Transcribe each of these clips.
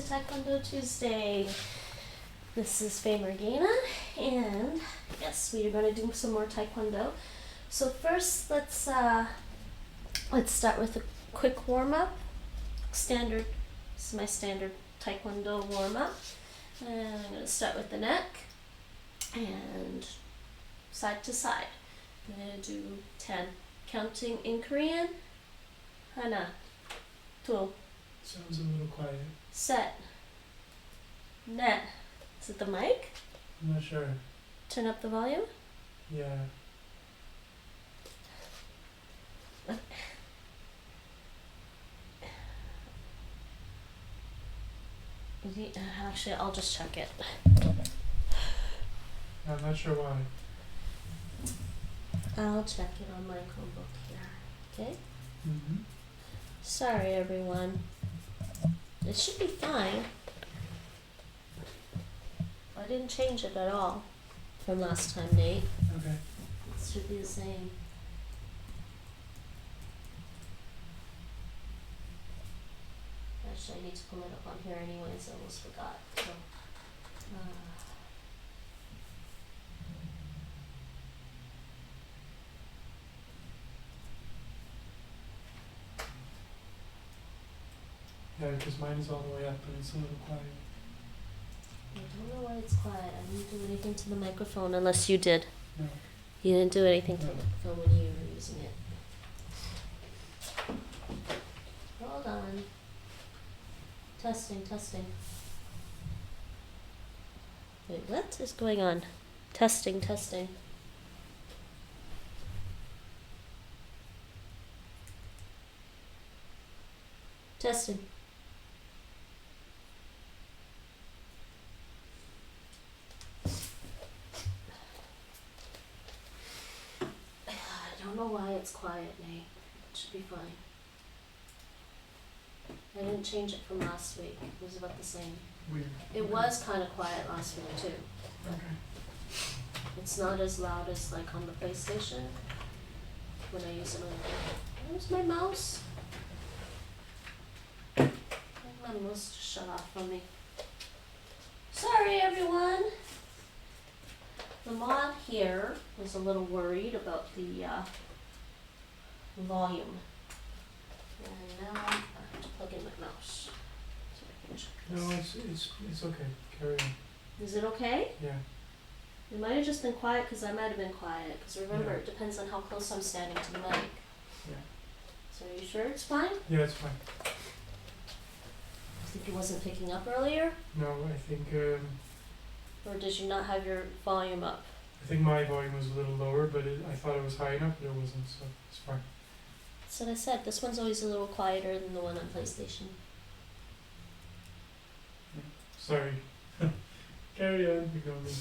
Taekwondo Tuesday. This is Faye Morgana, and yes, we are going to do some more Taekwondo. So first, let's start with a quick warm up. Standard. This is my standard Taekwondo warm up, and I'm going to start with the neck and side to side. I'm going to do 10, counting in Korean. Hana, two. Sounds a little quiet. Set. Net. Is it the mic? I'm not sure. Turn up the volume. Yeah. Actually, I'll just check it. I'm not sure why. I'll check it on my Chromebook here. Okay? Mm-hmm. Sorry, everyone. It should be fine. I didn't change it at all from last time, Nate. Okay. It should be the same. Actually, I need to pull it up on here anyways. I almost forgot. So, Yeah, because mine is all the way up and it's a little quiet. I don't know why it's quiet. I didn't do anything to the microphone unless you did. No. You didn't do anything to No. the microphone when you were using it. Hold on. Testing, testing. Wait, what is going on? Testing, testing. Testing. I don't know why it's quiet, Nate. It should be fine. I didn't change it from last week. It was about the same. Weird. It was kind of quiet last week too. Okay. It's not as loud as like on the PlayStation when I use it on the. Where's my mouse? My mouse just shut off from me. Sorry, everyone. The mod here was a little worried about the volume. And now I have to plug in my mouse so I can check this. No, it's okay. Carry on. Is it okay? Yeah. It might have just been quiet because I might have been quiet. Because remember, Yeah. it depends on how close I'm standing to the mic. Yeah. So are you sure it's fine? Yeah, it's fine. You think it wasn't picking up earlier? No, I think Or did you not have your volume up? my volume was a little lower, but I thought it was high enough, but it wasn't, so it's fine. That's what I said. This one's always a little quieter than the one on PlayStation. Sorry. Carry on, you got me.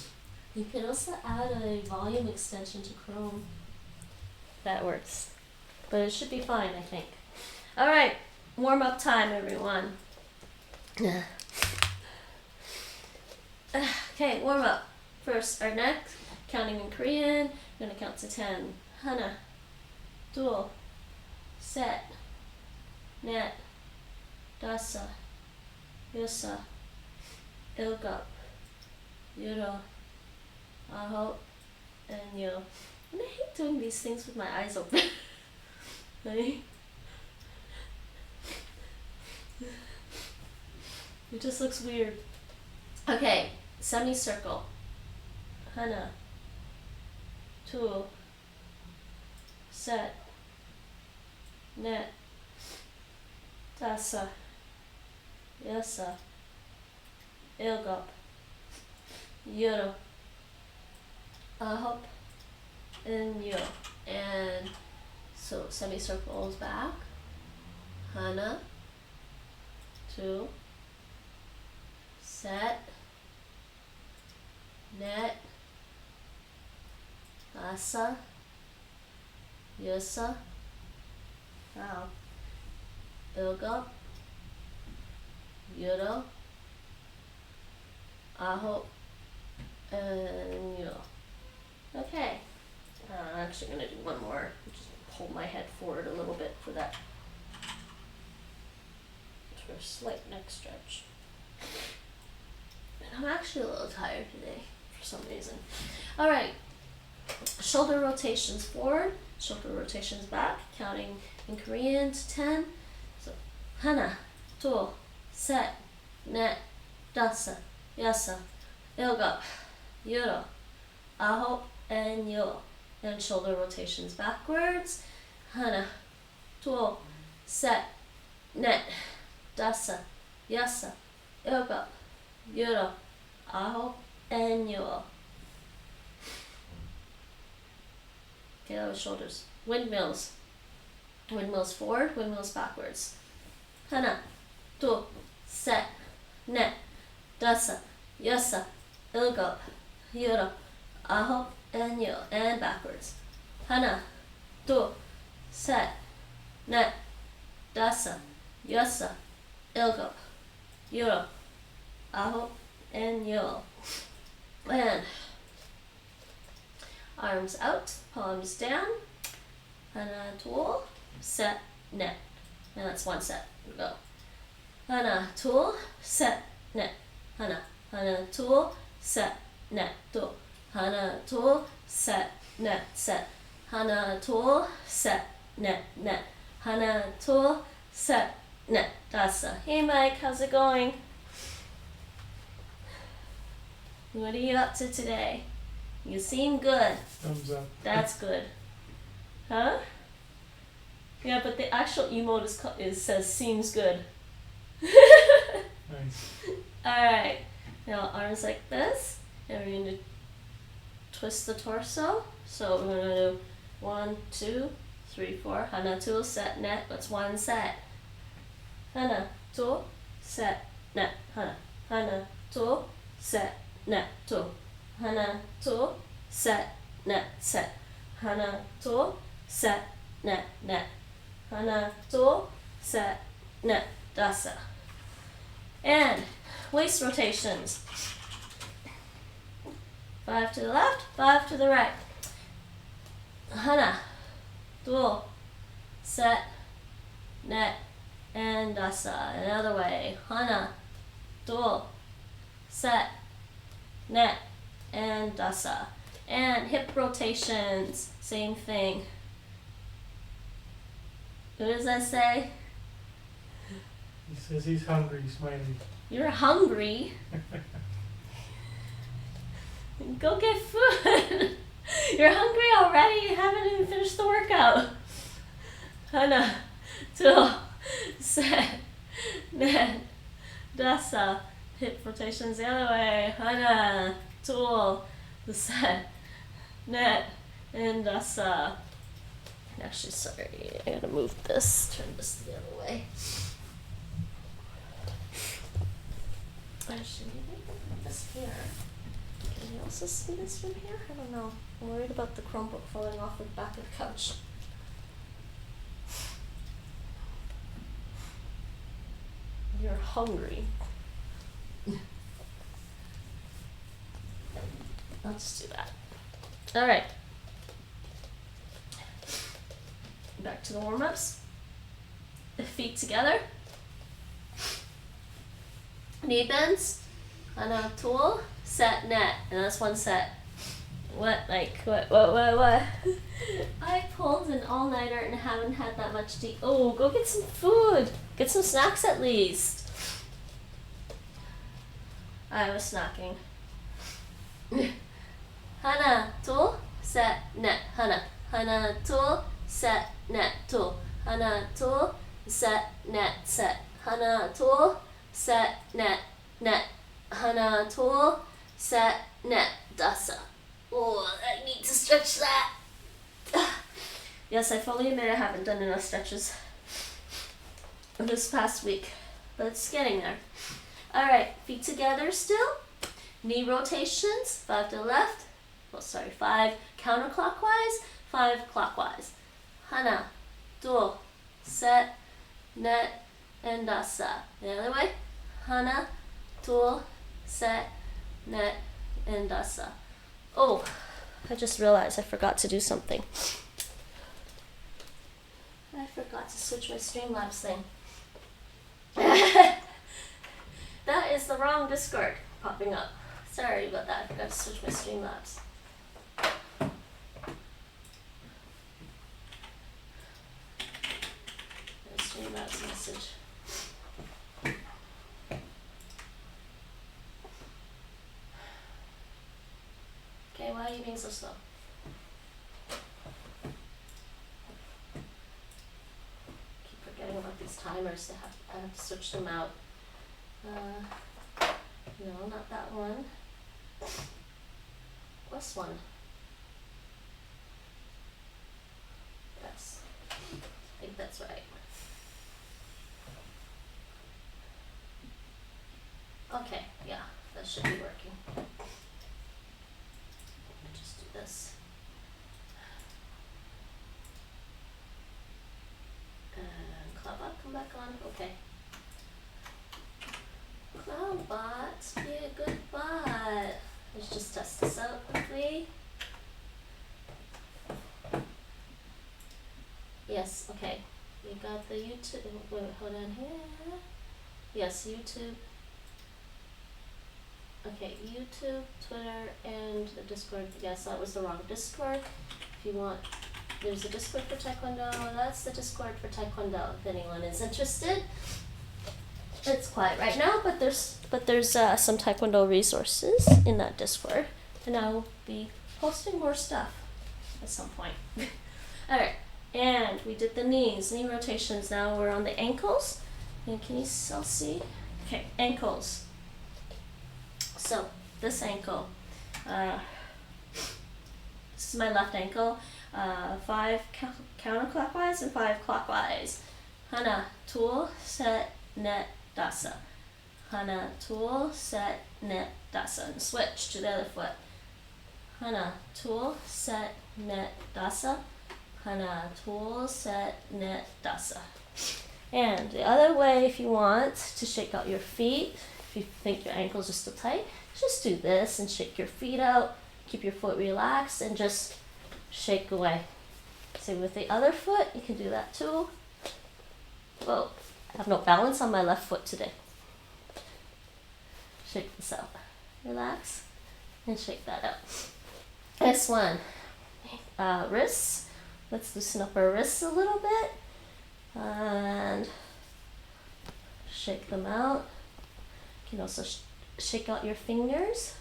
You could also add a volume extension to Chrome. That works. But it should be fine, I think. Alright, warm up time, everyone. Okay, warm up. First, our neck, counting in Korean. We're gonna count to 10. Hana, 둘, 셋, 넷, 다섯, 여섯, 일곱, 여덟, 아홉, and 열. And I hate doing these things with my eyes open. Like, it just looks weird. Okay, semicircle. 하나, 둘, 셋, 넷, 다섯, 여섯, 일곱, 여덟, 아홉, and 열. And so semicircle is back. 하나, 둘, 셋, 넷, 다섯, 여섯, 아홉, 일곱, 여덟, 아홉, and 열. Okay. I'm actually going to do one more. Just pull my head forward a little bit for that. For a slight neck stretch. And I'm actually a little tired today for some reason. All right, shoulder rotations forward, shoulder rotations back, counting in Korean to 10. So, 하나, 둘, 셋, 넷, 다섯, 여섯, 일곱, 여덟, 아홉, and 열. And shoulder rotations backwards. 하나, 둘, 셋, 넷, 다섯, 여섯, 일곱, 여덟, 아홉, and 열. Okay, that was shoulders. Windmills. Windmills forward, windmills backwards. 하나, 둘, 셋, 넷, 다섯, 여섯, 일곱, 여덟, 아홉, and 열. And backwards. 하나, 둘, 셋, 넷, 다섯, 여섯, 일곱, 여덟, 아홉, and 열. And arms out, palms down. 하나, 둘, 셋, 넷. And that's one set. Go. 하나, 둘, 셋, 넷. 하나, 둘, 셋, 넷, 둘. 하나, 둘, 셋, 넷, 셋. 하나, 둘, 셋, 넷, 넷. 하나, 둘, 셋, 넷, 다섯. Hey Mike, how's it going? What are you up to today? You seem good. Thumbs up. That's good. Huh? Yeah, but the actual emote says seems good. Nice. Alright. Now arms like this. And we're going to twist the torso. So we're going to do 1, 2, 3, 4. 하나, 둘, 셋, 넷. That's one set. 하나, 둘, 셋, 넷. 하나, 둘, 셋, 넷, 둘. 하나, 둘, 셋, 넷, 셋. 하나, 둘, 셋, 넷, 넷. 하나, 둘, 셋, 넷, 다섯. And waist rotations. 5 to the left, 5 to the right. 하나, 둘, 셋, 넷, and 다섯. Another way. 하나, 둘, 셋, 넷, and 다섯. And hip rotations, same thing. What does that say? He says he's hungry, smiling. You're hungry? Go get food. You're hungry already? You haven't even finished the workout. 하나, 둘, 셋, 넷, 다섯. Hip rotations the other way. 하나, 둘, 셋, 넷, and 다섯. Actually, sorry, I gotta move this, turn this the other way. Actually, maybe I can put this here. Can you also see this from here? I don't know. I'm worried about the Chromebook falling off the back of the couch. You're hungry. I'll just do that. Alright. Back to the warm-ups. Feet together. Knee bends. 하나, 둘, 셋, 넷. And that's one set. What? I pulled an all-nighter and haven't had that much to eat. Oh, go get some food. Get some snacks at least. I was snacking. 하나, 둘, 셋, 넷. 하나, 둘, 셋, 넷, 둘. 하나, 둘, 셋, 넷, 셋. 하나, 둘, 셋, 넷, 넷. 하나, 둘, 셋, 넷, 다섯. Oh, I need to stretch that. Yes, I fully admit I haven't done enough stretches this past week, but it's getting there. Alright, feet together still. Knee rotations, 5 to the left. 5 counterclockwise, 5 clockwise. 하나, 둘, 셋, 넷, and 다섯. The other way. 하나, 둘, 셋, 넷, and 다섯. Oh, I just realized I forgot to do something. I forgot to switch my Streamlabs thing. that is the wrong Discord popping up. Sorry about that, I forgot to switch my Streamlabs. Streamlabs message. Okay, why are you being so slow? Keep forgetting about these timers. I have to switch them out. No, not that one. This one. Yes, I think that's right. Okay, yeah, that should be working. Just do this. And Cloudbot, come back on. Okay. Cloudbot, be a good bot. Let's just test this out quickly. Yes, okay. We got the YouTube. Wait, hold on here. Yes, YouTube. Okay, YouTube, Twitter, and the Discord. Yes, that was the wrong Discord. If you want, there's a Discord for Taekwondo. That's the Discord for Taekwondo. If anyone is interested, it's quiet right now, but there's some Taekwondo resources in that Discord, and I'll be posting more stuff at some point. All right, and we did the knees, knee rotations. Now we're on the ankles. And can you still see? Okay, ankles. So this ankle, this is my left ankle, 5 counterclockwise and 5 clockwise. Hana, tool, set, net, dasa. Hana, tool, set, net, dasa. And switch to the other foot. Hana, tool, set, net, dasa. Hana, tool, set, net, dasa. And the other way, if you want to shake out your feet, if you think your ankles are still tight, just do this and shake your feet out. Keep your foot relaxed and just shake away. So with the other foot, you can do that too. Whoa, I have no balance on my left foot today. Shake this out. Relax and shake that out. Next one, wrists. Let's loosen up our wrists a little bit and shake them out. You can also shake out your fingers.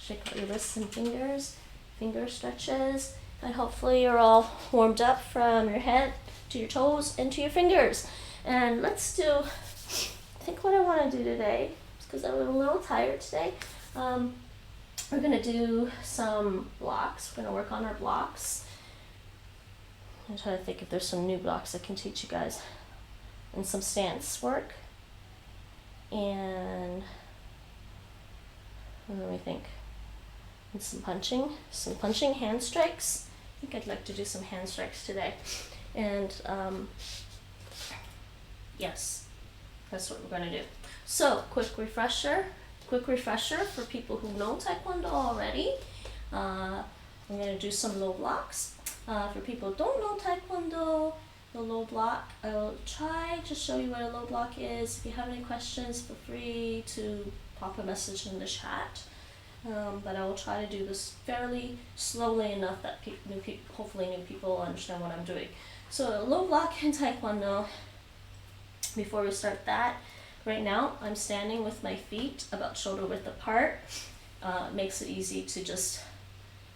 Shake out your wrists and fingers, finger stretches, and hopefully you're all warmed up from your head to your toes and to your fingers. And let's do, I think what I want to do today, because I'm a little tired today, we're going to do some blocks. We're going to work on our blocks. I'm trying to think if there's some new blocks I can teach you guys. And some stance work. And what do we think? And some punching hand strikes. I think I'd like to do some hand strikes today. And yes, that's what we're going to do. So, quick refresher for people who know Taekwondo already. I'm going to do some low blocks. For people who don't know Taekwondo, the low block, I'll try to show you what a low block is. If you have any questions, feel free to pop a message in the chat. But I will try to do this fairly slowly enough that hopefully new people understand what I'm doing. So a low block in Taekwondo, before we start that, right now I'm standing with my feet about shoulder width apart. Makes it easy to just,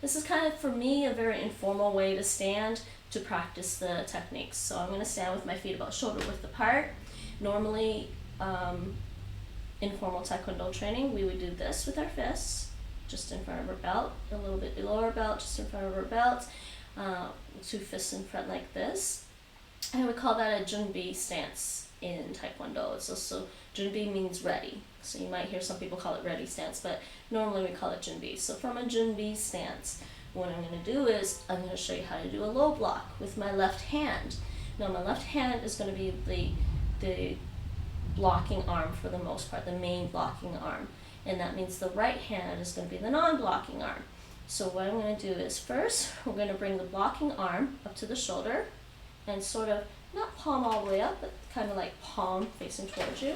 this is kind of for me a very informal way to stand to practice the techniques. So I'm going to stand with my feet about shoulder width apart. Normally, informal Taekwondo training, we would do this with our fists, just in front of our belt, a little bit below our belt, just in front of our belt, 2 fists in front like this. And we call that a junbi stance in Taekwondo. It's also, junbi means ready. So you might hear some people call it ready stance, but normally we call it junbi. So from a junbi stance, what I'm going to do is I'm going to show you how to do a low block with my left hand. Now my left hand is going to be the blocking arm for the most part, the main blocking arm. And that means the right hand is going to be the non-blocking arm. So what I'm going to do is first, we're going to bring the blocking arm up to the shoulder and sort of not palm all the way up, but kind of like palm facing towards you.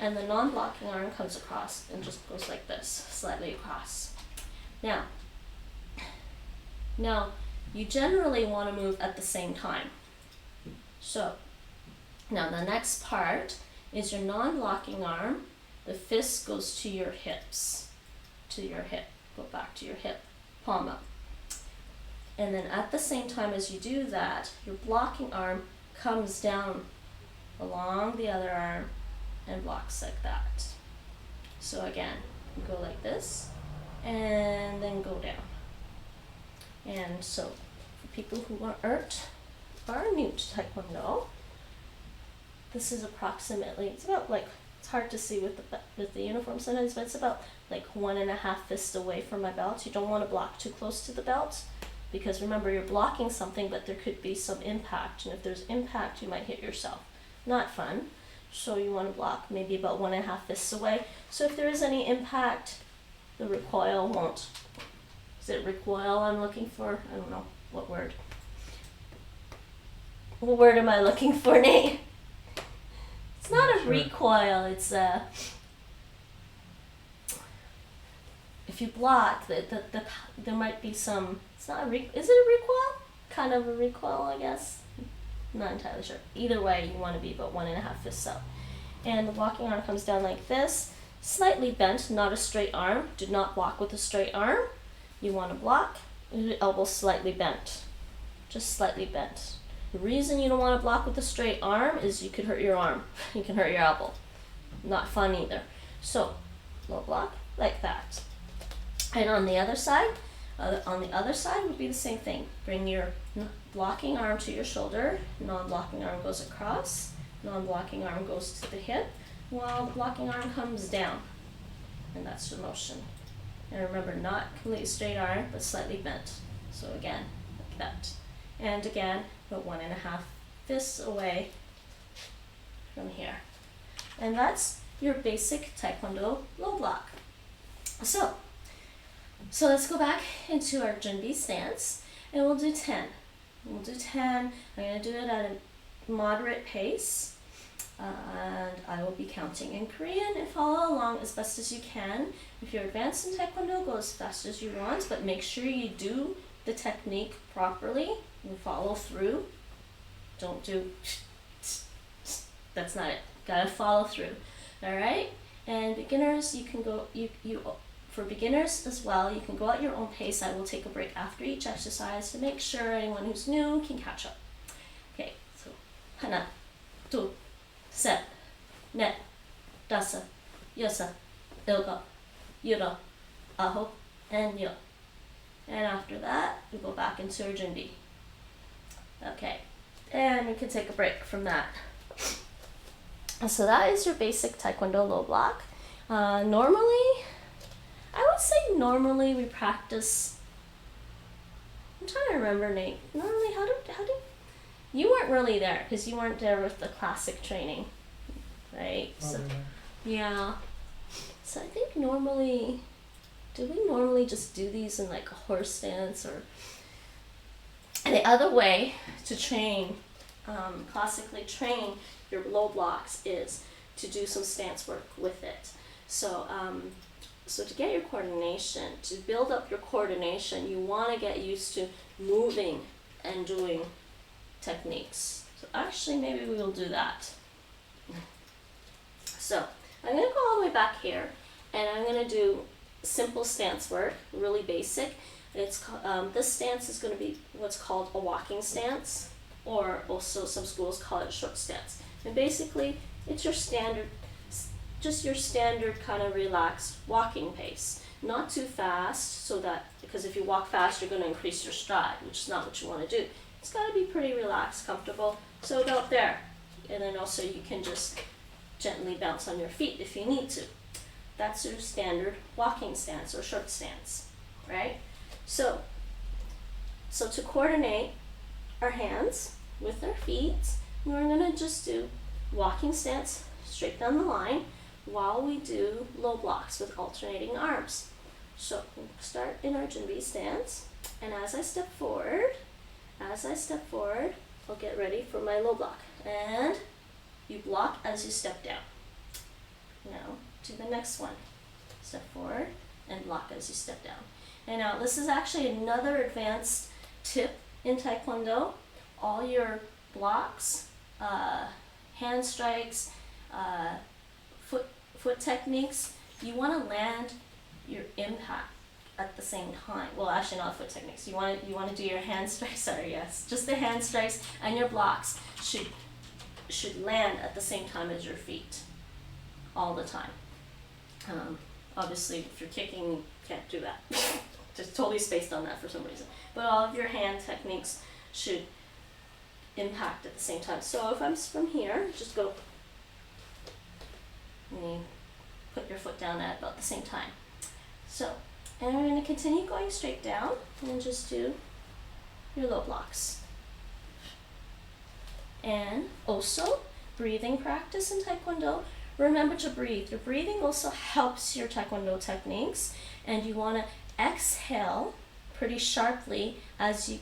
And the non-blocking arm comes across and just goes like this, slightly across. Now, you generally want to move at the same time. So, now the next part is your non-blocking arm. The fist goes to your hips, go back to your hip, palm up. And then at the same time as you do that, your blocking arm comes down along the other arm and blocks like that. So again, you go like this and then go down. And so for people who are new to Taekwondo, this is approximately, it's about like, it's hard to see with the uniform sometimes, but it's about like 1.5 fists away from my belt. You don't want to block too close to the belt, because remember, you're blocking something, but there could be some impact, and if there's impact, you might hit yourself. Not fun. So you want to block maybe about 1.5 fists away. So if there is any impact, the recoil won't. Is it recoil I'm looking for? I don't know. What word? What word am I looking for, Nate? It's not a recoil, it's a... If you block, there might be some... It's not a is it a recoil? Kind of a recoil, I guess. Not entirely sure. Either way, you want to be about 1.5 fists up. And the blocking arm comes down like this, slightly bent, not a straight arm. Do not block with a straight arm. You want to block, your elbow slightly bent. Just slightly bent. The reason you don't want to block with a straight arm is you could hurt your arm. You can hurt your elbow. Not fun either. So, low block, like that. And on the other side would be the same thing. Bring your blocking arm to your shoulder, non-blocking arm goes across, non-blocking arm goes to the hip, while the blocking arm comes down. And that's your motion. And remember, not completely straight arm, but slightly bent. So again, like that. And again, about 1.5 fists away from here. And that's your basic Taekwondo low block. So let's go back into our Junbi stance, and we'll do 10. We'll do 10. I'm going to do it at a moderate pace, and I will be counting in Korean, and follow along as best as you can. If you're advanced in Taekwondo, go as fast as you want, but make sure you do the technique properly and follow through. Don't do that's not it. Gotta follow through. Alright? And beginners, you can go for beginners as well, you can go at your own pace. I will take a break after each exercise to make sure anyone who's new can catch up. Okay, so 하나, 둘, 셋, 넷, 다섯, 여섯, 일곱, 여덟, 아홉, and 열. And after that, we go back into our Junbi. Okay, and we can take a break from that. So that is your basic Taekwondo low block. I would say normally we practice. I'm trying to remember, Nate. Normally, how do you weren't really there because you weren't there with the classic training, right? So, yeah. So I think normally, do we normally just do these in like a horse stance or? And the other way to train, classically train your low blocks is to do some stance work with it. So, so to get your coordination, to build up your coordination, you want to get used to moving and doing techniques. So actually, maybe we will do that. So I'm going to go all the way back here, and I'm going to do simple stance work, really basic. It's this stance is going to be what's called a walking stance, or also some schools call it a short stance. And basically, it's your standard, just your standard kind of relaxed walking pace. Not too fast, so that, because if you walk fast, you're going to increase your stride, which is not what you want to do. It's got to be pretty relaxed, comfortable, so about there. And then also you can just gently bounce on your feet if you need to. That's your standard walking stance or short stance, right? So to coordinate our hands with our feet, we're going to just do walking stance straight down the line while we do low blocks with alternating arms. So we'll start in our Junbi stance, and as I step forward, I'll get ready for my low block. and you block as you step down. Now do the next one. Step forward and block as you step down. And now this is actually another advanced tip in Taekwondo. All your blocks, hand strikes, foot techniques, you want to land your impact at the same time. Well, actually not foot techniques. You want to do your hand strikes. Sorry, yes, just the hand strikes, and your blocks should land at the same time as your feet, all the time. Obviously, if you're kicking, you can't do that. Just totally spaced on that for some reason. But all of your hand techniques should impact at the same time. So if I'm from here, just go. And you put your foot down at about the same time. So, and we're going to continue going straight down and just do your low blocks. And also, breathing practice in Taekwondo. Remember to breathe. Your breathing also helps your Taekwondo techniques, and you want to exhale pretty sharply as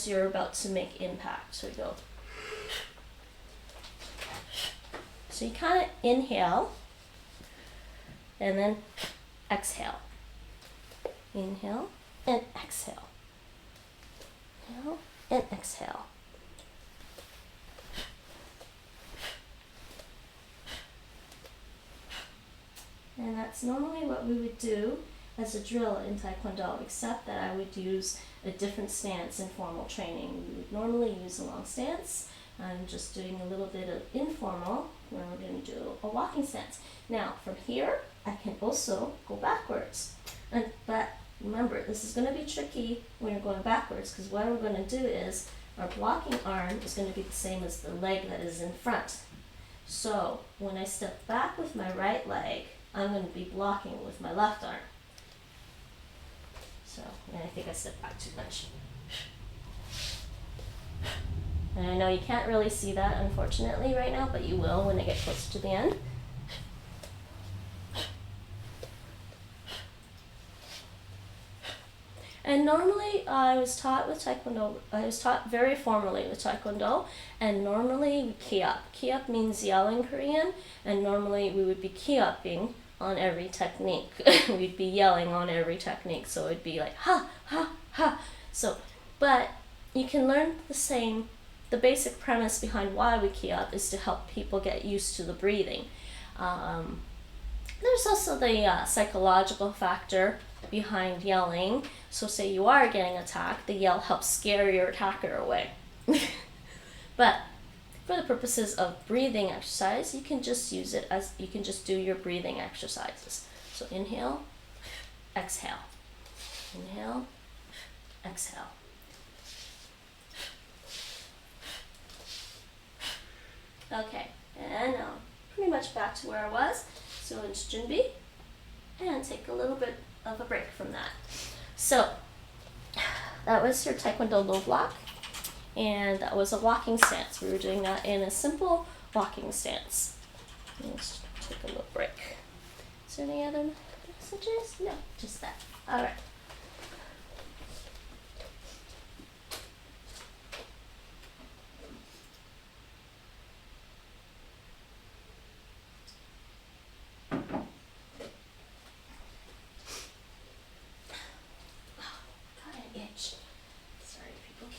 you're about to make impact. So you go. So you kind of inhale and then exhale. Inhale and exhale. Inhale and exhale. And that's normally what we would do as a drill in Taekwondo, except that I would use a different stance in formal training. We would normally use a long stance. I'm just doing a little bit of informal where we're going to do a walking stance. Now, from here, I can also go backwards. But remember, this is going to be tricky when you're going backwards, because what we're going to do is our blocking arm is going to be the same as the leg that is in front. So when I step back with my right leg, I'm going to be blocking with my left arm. So, and I think I stepped back too much. And I know you can't really see that, unfortunately, right now, but you will when I get closer to the end. And normally I was taught with Taekwondo, I was taught very formally with Taekwondo, and normally we ki up. Ki up means yell in Korean, and normally we would be ki upping on every technique. We'd be yelling on every technique, so it'd be like ha, ha, ha. So, but you can learn the basic premise behind why we ki up is to help people get used to the breathing. There's also the psychological factor behind yelling. So say you are getting attacked, the yell helps scare your attacker away. But for the purposes of breathing exercise, you can just use it as, you can just do your breathing exercises. So inhale, exhale. Inhale, exhale. Okay, and now pretty much back to where I was. So it's 준비, and take a little bit of a break from that. So that was your Taekwondo low block, and that was a walking stance. We were doing that in a simple walking stance. Let's take a little break. Is there any other messages? No, just that. All right.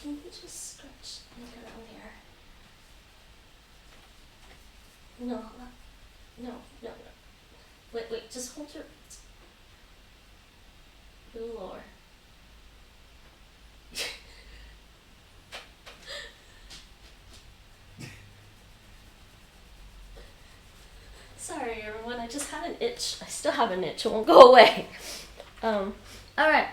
Can you just scratch look around here? No, no. Wait, just hold your a little lower. Sorry everyone, I just had an itch. I still have an itch, it won't go away. Alright.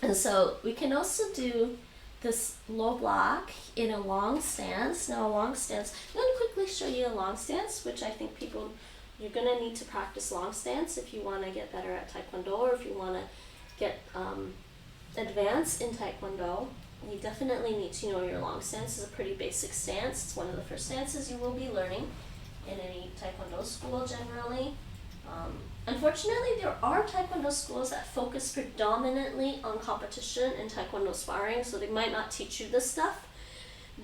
And so we can also do this low block in a long stance. Now a long stance, I'm going to quickly show you a long stance, which I think you're going to need to practice long stance if you want to get better at Taekwondo, or if you want to get advanced in Taekwondo. You definitely need to know your long stance. It's a pretty basic stance. It's one of the first stances you will be learning in any Taekwondo school generally. Unfortunately, there are Taekwondo schools that focus predominantly on competition and Taekwondo sparring, so they might not teach you this stuff.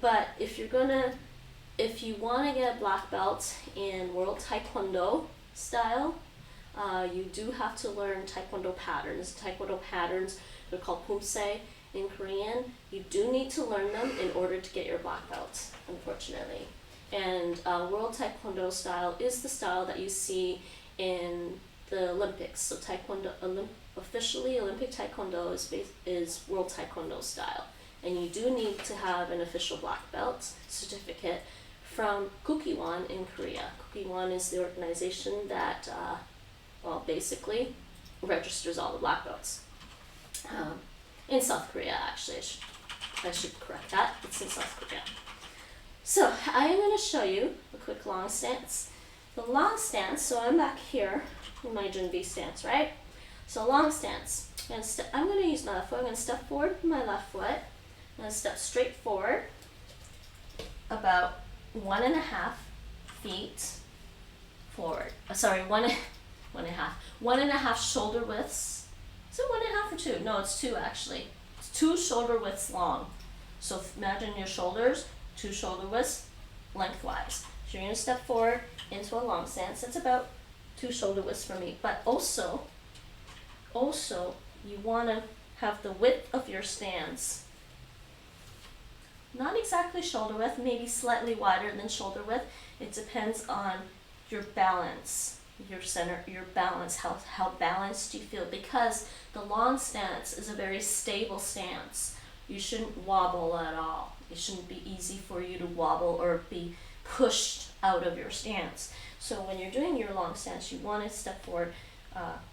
But if you're gonna if you want to get a black belt in World Taekwondo style, you do have to learn Taekwondo patterns. Taekwondo patterns, they're called Pumse in Korean. You do need to learn them in order to get your black belt, unfortunately. And World Taekwondo style is the style that you see in the Olympics. So Taekwondo, officially Olympic Taekwondo is World Taekwondo style. And you do need to have an official black belt certificate from Kukiwon in Korea. Kukiwon is the organization that, basically registers all the black belts. In South Korea, actually, I should correct that. It's in South Korea. So I am going to show you a quick long stance. The long stance, so I'm back here in my Junbi stance, right? So long stance. I'm going to use my left foot. I'm going to step forward with my left foot. I'm going to step straight forward about 1.5 feet forward. Sorry, 1.5 shoulder widths. Is it 1.5 or 2? No, it's 2 actually. It's 2 shoulder widths long. So imagine your shoulders, 2 shoulder widths lengthwise. So you're going to step forward into a long stance. That's about 2 shoulder widths for me. But also you want to have the width of your stance not exactly shoulder width, maybe slightly wider than shoulder width. It depends on your balance, your center, your balance, how balanced you feel, because the long stance is a very stable stance. You shouldn't wobble at all. It shouldn't be easy for you to wobble or be pushed out of your stance. So when you're doing your long stance, you want to step forward,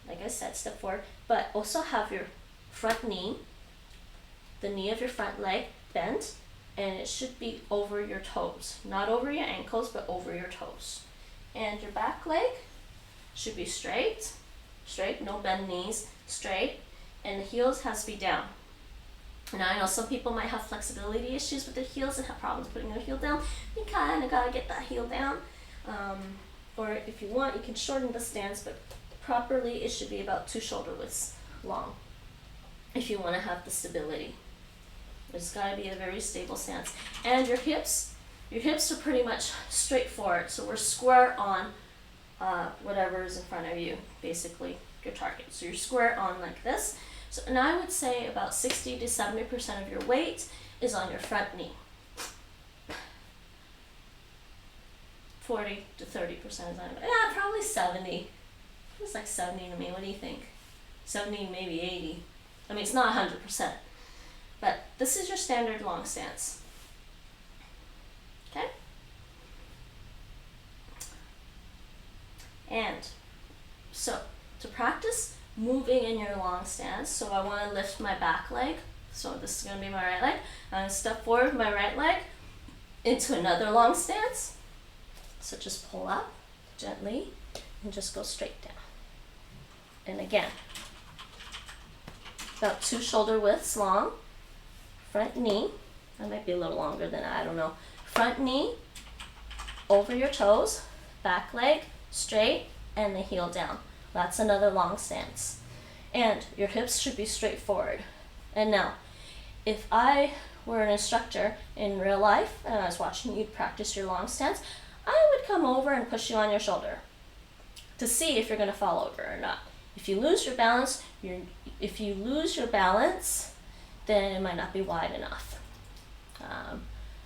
like I said, step forward, but also have your front knee, the knee of your front leg bent, and it should be over your toes, not over your ankles, but over your toes. And your back leg should be straight, no bend knees, straight, and the heels has to be down. Now I know some people might have flexibility issues with their heels and have problems putting their heel down. You kind of got to get that heel down. Or if you want, you can shorten the stance, but properly it should be about 2 shoulder widths long if you want to have the stability. It's got to be a very stable stance. And your hips are pretty much straight forward. So we're square on whatever is in front of you, basically your target. So you're square on like this. So, and I would say about 60 to 70% of your weight is on your front knee. 40 to 30% is on, probably 70. It's like 70 to me. What do you think? 70, maybe 80. I mean, it's not 100%. But this is your standard long stance. Okay? And so to practice moving in your long stance, so I want to lift my back leg. So this is going to be my right leg. I'm going to step forward with my right leg into another long stance. So just pull up gently and just go straight down. And again, about 2 shoulder widths long. Front knee, that might be a little longer than that, I don't know. Front knee, over your toes, back leg, straight, and the heel down. That's another long stance. And your hips should be straight forward. And now, if I were an instructor in real life and I was watching you practice your long stance, I would come over and push you on your shoulder to see if you're going to fall over or not. If you lose your balance, then it might not be wide enough.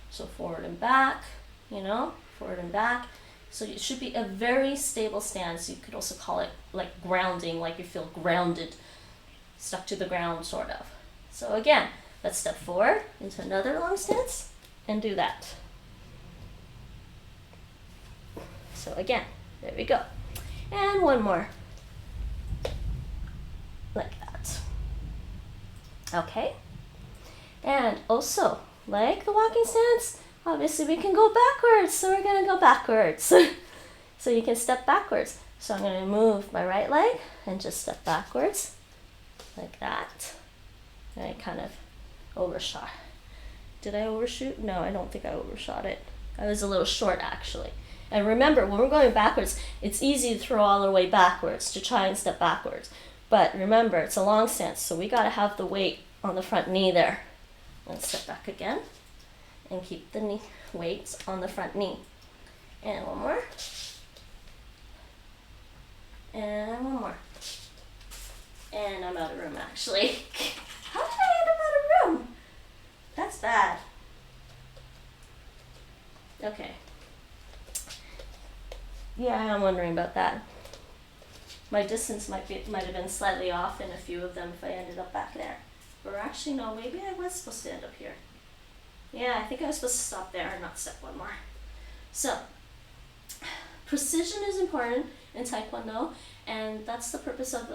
So forward and back, forward and back. So it should be a very stable stance. You could also call it like grounding, like you feel grounded, stuck to the ground sort of. So again, let's step forward into another long stance and do that. So again, there we go. And one more. Like that. Okay? And also, like the walking stance, obviously we can go backwards, so we're going to go backwards. So you can step backwards. So I'm going to move my right leg and just step backwards, like that. And I kind of overshot. Did I overshoot? No, I don't think I overshot it. I was a little short, actually. And remember, when we're going backwards, it's easy to throw all the way backwards, to try and step backwards. But remember, it's a long stance, so we got to have the weight on the front knee there. Let's step back again and keep the knee weight on the front knee. And one more. And one more. And I'm out of room, actually. How did I end up out of room? That's bad. Okay. Yeah, I'm wondering about that. My distance might have been slightly off in a few of them if I ended up back there. Or actually, no, maybe I was supposed to end up here. Yeah, I think I was supposed to stop there and not step one more. So, precision is important in Taekwondo, and that's the purpose of,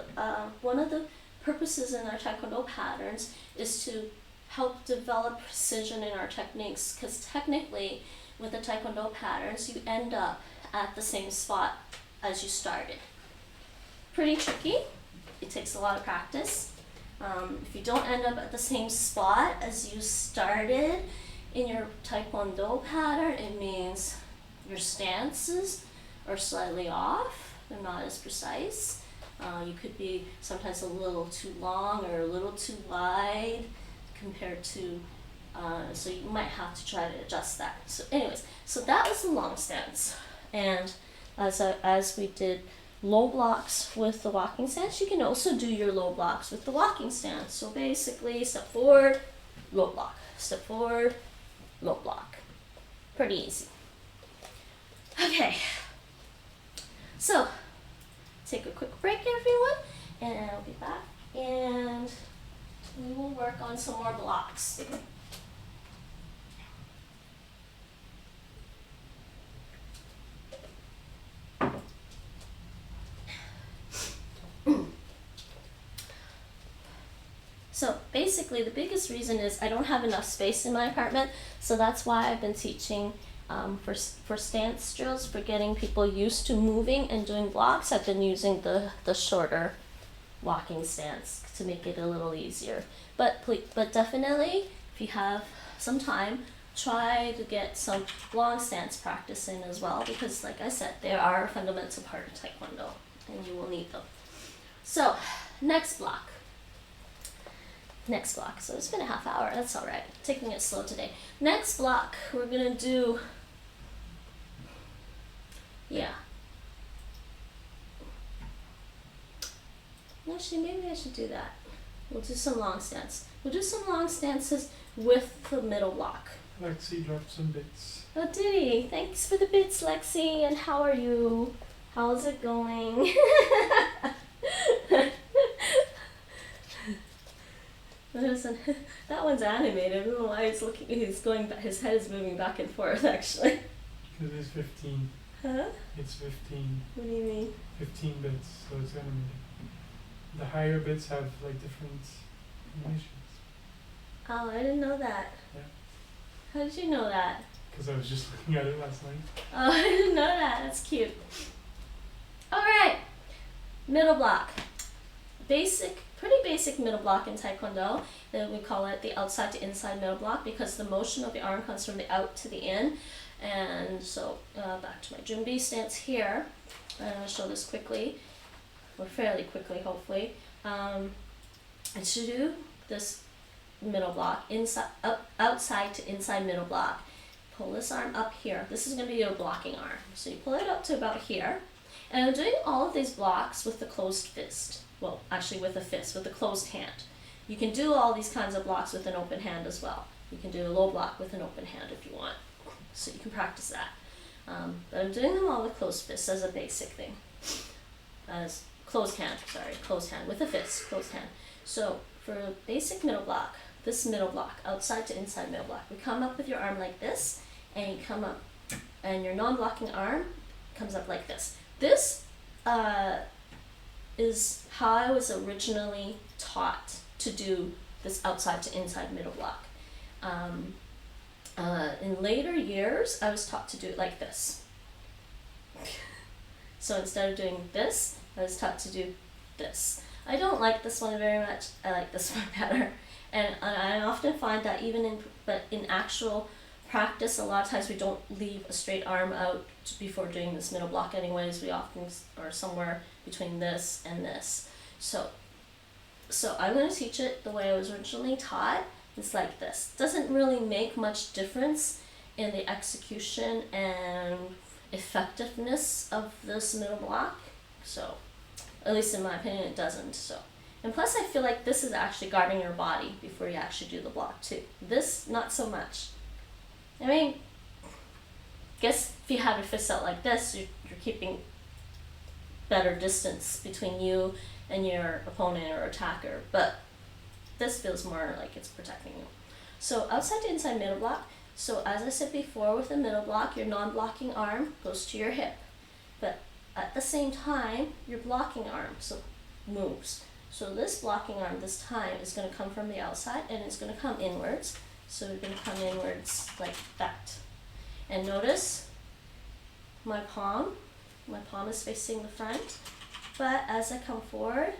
one of the purposes in our Taekwondo patterns is to help develop precision in our techniques, because technically, with the Taekwondo patterns, you end up at the same spot as you started. Pretty tricky. It takes a lot of practice. If you don't end up at the same spot as you started in your Taekwondo pattern, it means your stances are slightly off. They're not as precise. You could be sometimes a little too long or a little too wide compared to, so you might have to try to adjust that. So anyways, so that was the long stance. And as we did low blocks with the walking stance, you can also do your low blocks with the walking stance. So basically, step forward, low block. Step forward, low block. Pretty easy. Okay. So, take a quick break, everyone, and I'll be back. And we will work on some more blocks. So basically the biggest reason is I don't have enough space in my apartment, so that's why I've been teaching for stance drills, for getting people used to moving and doing blocks. I've been using the shorter walking stance to make it a little easier. But definitely, if you have some time, try to get some long stance practice in as well, because like I said, they are a fundamental part of Taekwondo and you will need them. So, next block. So it's been a half hour, that's all right. Taking it slow today. Next block, we're gonna do, actually maybe I should do that. We'll do some long stance. We'll do some long stances with the middle block. Lexi dropped some bits. Oh, did he? Thanks for the bits, Lexi, and how are you? How's it going? That one's animated. I don't know why his head is moving back and forth, actually. Because it's 15. Huh? It's 15. What do you mean? 15 bits, so it's animated. The higher bits have like different animations. Oh, I didn't know that. Yeah. How did you know that? Because I was just looking at it last night. Oh, I didn't know that. That's cute. Alright. Middle block. Pretty basic middle block in Taekwondo. Then we call it the outside to inside middle block, because the motion of the arm comes from the out to the in. And so back to my Junbi stance here. I'll show this quickly, or fairly quickly, hopefully. I should do this middle block, outside to inside middle block. Pull this arm up here. This is going to be your blocking arm. So you pull it up to about here. And I'm doing all of these blocks with the closed fist. Well, actually with a fist, with a closed hand. You can do all these kinds of blocks with an open hand as well. You can do a low block with an open hand if you want. So you can practice that. But I'm doing them all with closed fists as a basic thing. As closed hand with a fist, closed hand. So for a basic middle block, this middle block, outside to inside middle block, we come up with your arm like this, and you come up, and your non-blocking arm comes up like this. This is how I was originally taught to do this outside to inside middle block. In later years, I was taught to do it like this. So instead of doing this, I was taught to do this. I don't like this one very much. I like this one better. And I often find that even in actual practice, a lot of times we don't leave a straight arm out before doing this middle block anyways. We often are somewhere between this and this. So I'm going to teach it the way I was originally taught. It's like this. Doesn't really make much difference in the execution and effectiveness of this middle block. So, at least in my opinion, it doesn't. So, and plus I feel like this is actually guarding your body before you actually do the block too. This, not so much. I mean, guess if you have your fists out like this, you're keeping better distance between you and your opponent or attacker, but this feels more like it's protecting you. So outside to inside middle block. So as I said before, with the middle block, your non-blocking arm goes to your hip, but at the same time, your blocking arm moves. So this blocking arm this time is going to come from the outside and it's going to come inwards. So you're going to come inwards like that. And notice my palm is facing the front, but as I come forward,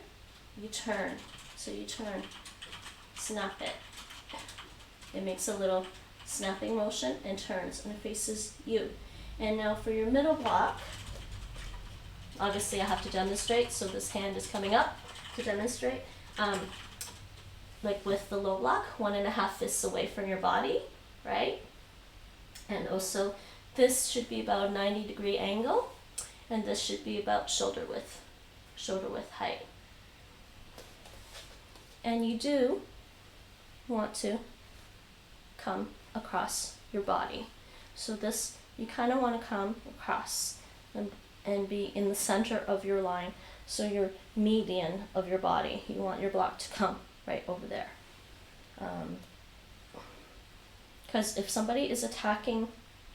you turn. So you turn, snap it. It makes a little snapping motion and turns and it faces you. And now for your middle block, obviously I have to demonstrate, so this hand is coming up to demonstrate. Like with the low block, 1.5 fists away from your body, right? And also this should be about a 90-degree angle, and this should be about shoulder width height. And you do want to come across your body. So this, you kind of want to come across and be in the center of your line. So your median of your body, you want your block to come right over there. Because if somebody is attacking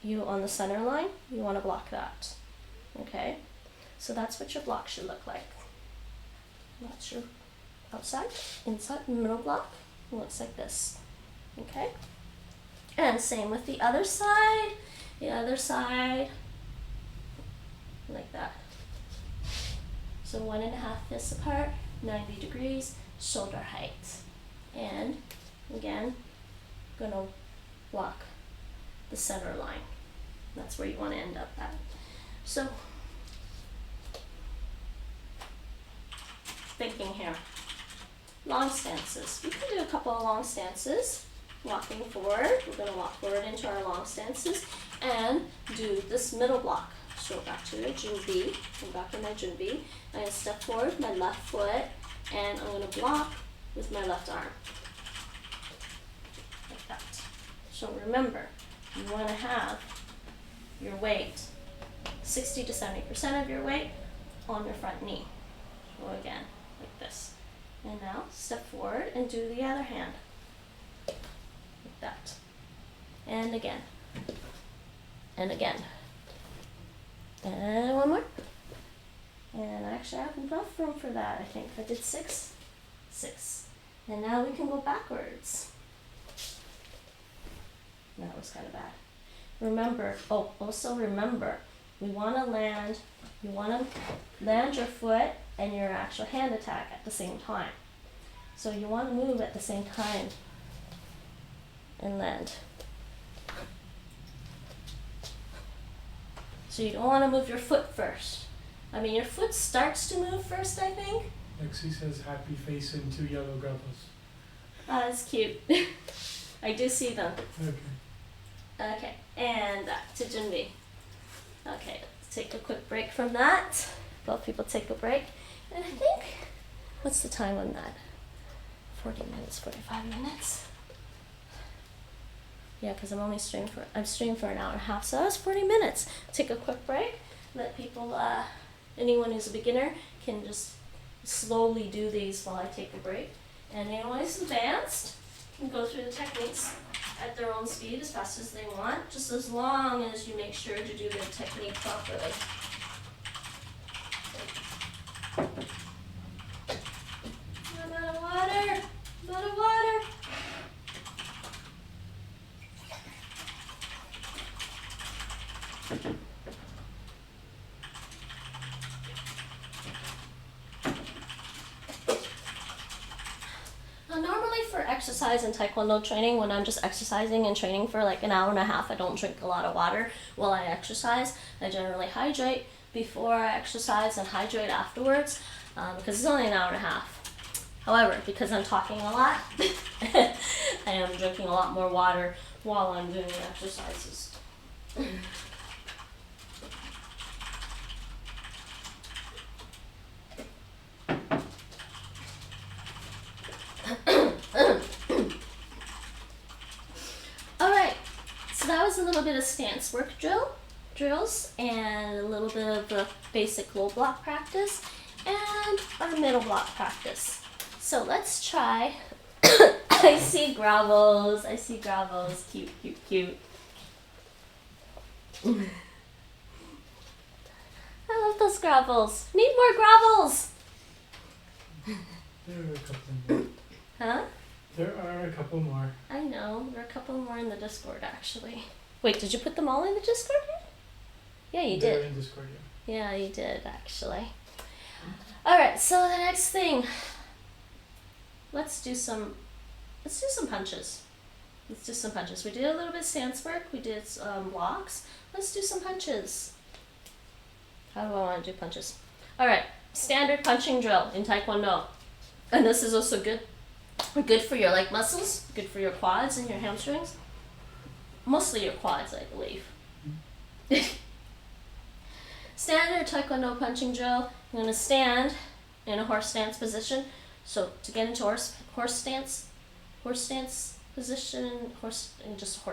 you on the center line, you want to block that. Okay? So that's what your block should look like. That's your outside, inside, middle block. It looks like this. Okay? And same with the other side. The other side, like that. So 1.5 fists apart, 90 degrees, shoulder height. And again, gonna block the center line. That's where you want to end up at. So, thinking here. Long stances. We can do a couple of long stances. Walking forward. We're going to walk forward into our long stances and do this middle block. So back to your Junbi. I'm back in my Junbi. I'm going to step forward, my left foot, and I'm going to block with my left arm. Like that. So remember, you want to have your weight, 60 to 70% of your weight on your front knee. So again, like this. And now step forward and do the other hand. Like that. And again. And again. And one more. And actually I have enough room for that, I think. I did 6. And now we can go backwards. That was kind of bad. Remember, also remember, you want to land your foot and your actual hand attack at the same time. So you want to move at the same time and land. So you don't want to move your foot first. I mean, your foot starts to move first, I think. Lexi says happy face and 2 yellow gobbles. Oh, that's cute. I do see them. Okay. Okay, and back to Junbi. Okay, let's take a quick break from that. Both people take a break. And I think, what's the time on that? 40 minutes, 45 minutes? Yeah, because I'm streaming for an hour and a half, so that's 40 minutes. Take a quick break. Let people, anyone who's a beginner can just slowly do these while I take a break. And anyone who's advanced can go through the techniques at their own speed as fast as they want, just as long as you make sure to do the technique properly. I'm out of water! I'm out of water! Now, normally for exercise and Taekwondo training, when I'm just exercising and training for like an hour and a half, I don't drink a lot of water while I exercise. I generally hydrate before I exercise and hydrate afterwards because it's only an hour and a half. However, because I'm talking a lot, I am drinking a lot more water while I'm doing the exercises. Alright, so that was a little bit of stance work drills and a little bit of the basic low block practice and our middle block practice. So let's try. I see gravels, cute, cute, cute. I love those gravels. Need more gravels. There are a couple more. Huh? There are a couple more. I know. There are a couple more in the Discord, actually. Wait, did you put them all in the Discord? Yeah, you They're did. in Discord, yeah. Yeah, you did, actually. Alright, so the next thing. Let's do some punches. Let's do some punches. We did a little bit of stance work. We did blocks. Let's do some punches. How do I want to do punches? Alright, standard punching drill in Taekwondo. And this is also good for your leg muscles, good for your quads and your hamstrings. Mostly your quads, I believe. Standard Taekwondo punching drill. I'm going to stand in a horse stance position. So to get into horse stance position, horse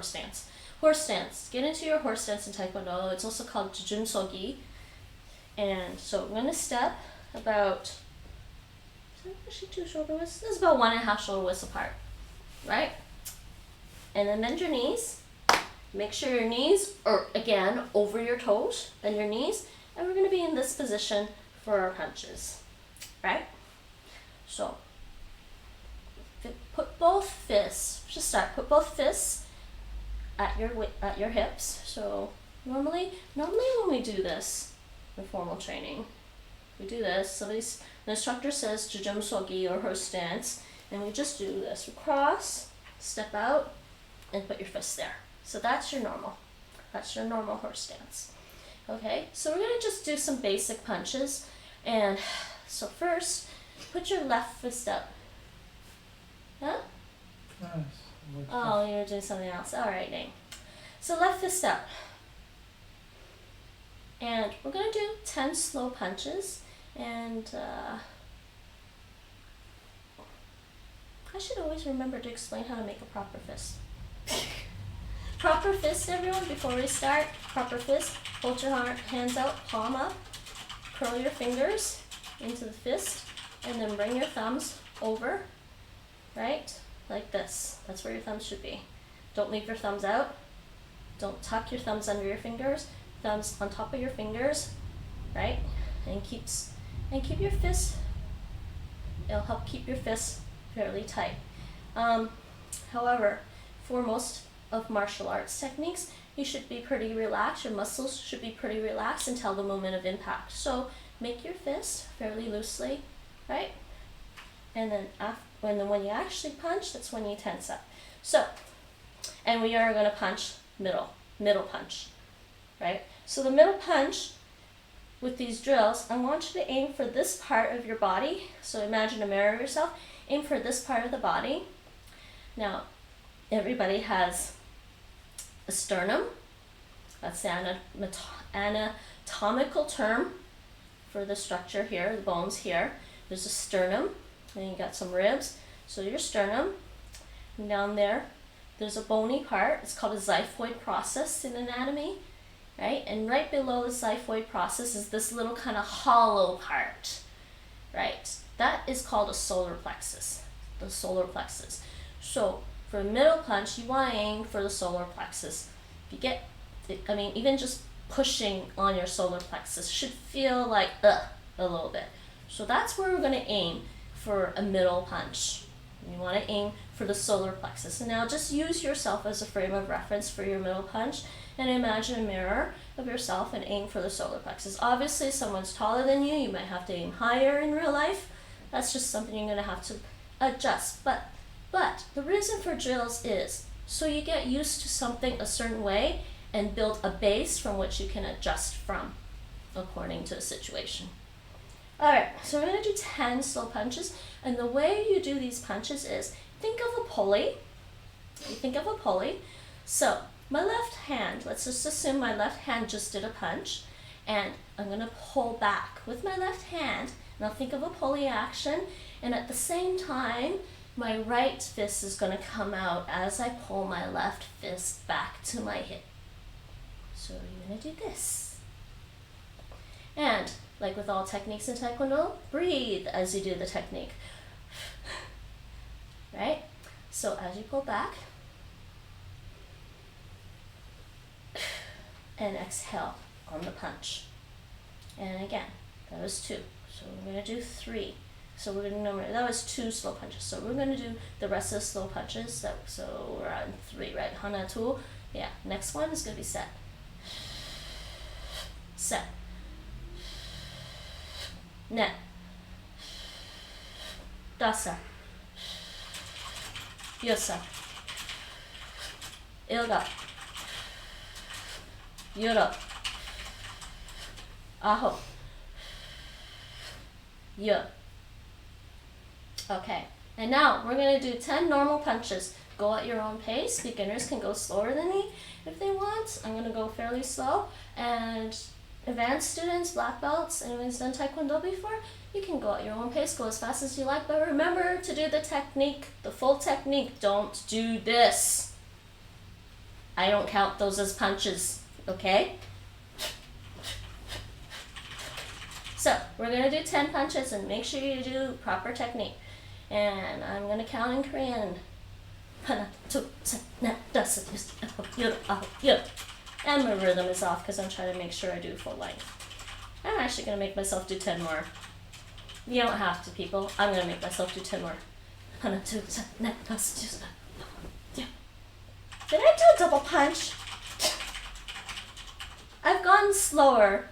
stance. Horse stance. Get into your horse stance in Taekwondo. It's also called Jujun Sogi. And so we're going to step about, is that actually 2 shoulder widths? This is about 1.5 shoulder widths apart, right? And then bend your knees. Make sure your knees are, again, over your toes and your knees. And we're going to be in this position for our punches, right? So, put both fists, just start, put both fists at your hips. So, normally when we do this in formal training, we do this. The instructor says Jujum Sogi or horse stance, and we just do this. We cross, step out, and put your fist there. So that's your normal horse stance. Okay, so we're gonna just do some basic punches. And so first, put your left fist up. Huh? Nice. Oh, you were doing something else. All right, Nate. So left fist up. And we're gonna do 10 slow punches. And I should always remember to explain how to make a proper fist. Proper fist, everyone, before we start. Proper fist. Hold your hands out, palm up. Curl your fingers into the fist. And then bring your thumbs over, right? Like this. That's where your thumbs should be. Don't leave your thumbs out. Don't tuck your thumbs under your fingers. Thumbs on top of your fingers, right? And keep your fist. It'll help keep your fist fairly tight. However, for most of martial arts techniques, you should be pretty relaxed. Your muscles should be pretty relaxed until the moment of impact. So make your fist fairly loosely, right? And then when you actually punch, that's when you tense up. So, and we are going to punch middle punch, right? So the middle punch with these drills, I want you to aim for this part of your body. So imagine a mirror of yourself. Aim for this part of the body. Now, everybody has a sternum. That's the anatomical term for the structure here, the bones here. There's a sternum, and you got some ribs. So your sternum, and down there's a bony part. It's called a xiphoid process in anatomy, right? And right below the xiphoid process is this little kind of hollow part, right? That is called a solar plexus, the solar plexus. So for a middle punch, you want to aim for the solar plexus. If you get, even just pushing on your solar plexus should feel like a little bit. So that's where we're going to aim for a middle punch. You want to aim for the solar plexus. And now just use yourself as a frame of reference for your middle punch and imagine a mirror of yourself and aim for the solar plexus. Obviously, if someone's taller than you, you might have to aim higher in real life. That's just something you're going to have to adjust. But the reason for drills is so you get used to something a certain way and build a base from which you can adjust from according to the situation. Alright, so we're going to do 10 slow punches, and the way you do these punches is think of a pulley. You think of a pulley. So my left hand, let's just assume my left hand just did a punch, and I'm gonna pull back with my left hand, and I'll think of a pulley action, and at the same time, my right fist is gonna come out as I pull my left fist back to my hip. So you're gonna do this. And like with all techniques in Taekwondo, breathe as you do the technique. Right? So as you pull back, and exhale on the punch. And again, that was 2. So we're going to do 3. So we're going to that was 2 slow punches. So we're going to do the rest of the slow punches. So we're on 3, right? Hana 2. Yeah. Next one is going to be set. Set. Net. Dasa. Yosa. Ilga. Yoro. Aho. Yo. Okay, and now we're going to do 10 normal punches. Go at your own pace. Beginners can go slower than me if they want. I'm going to go fairly slow. And advanced students, black belts, anyone who's done Taekwondo before, you can go at your own pace. Go as fast as you like. But remember to do the technique, the full technique. Don't do this. I don't count those as punches. Okay? So, we're going to do 10 punches and make sure you do proper technique. And I'm going to count in Korean. And my rhythm is off because I'm trying to make sure I do full length. I'm actually going to make myself do 10 more. You don't have to, people. I'm going to make myself do 10 more. Did I do a double punch? I've gone slower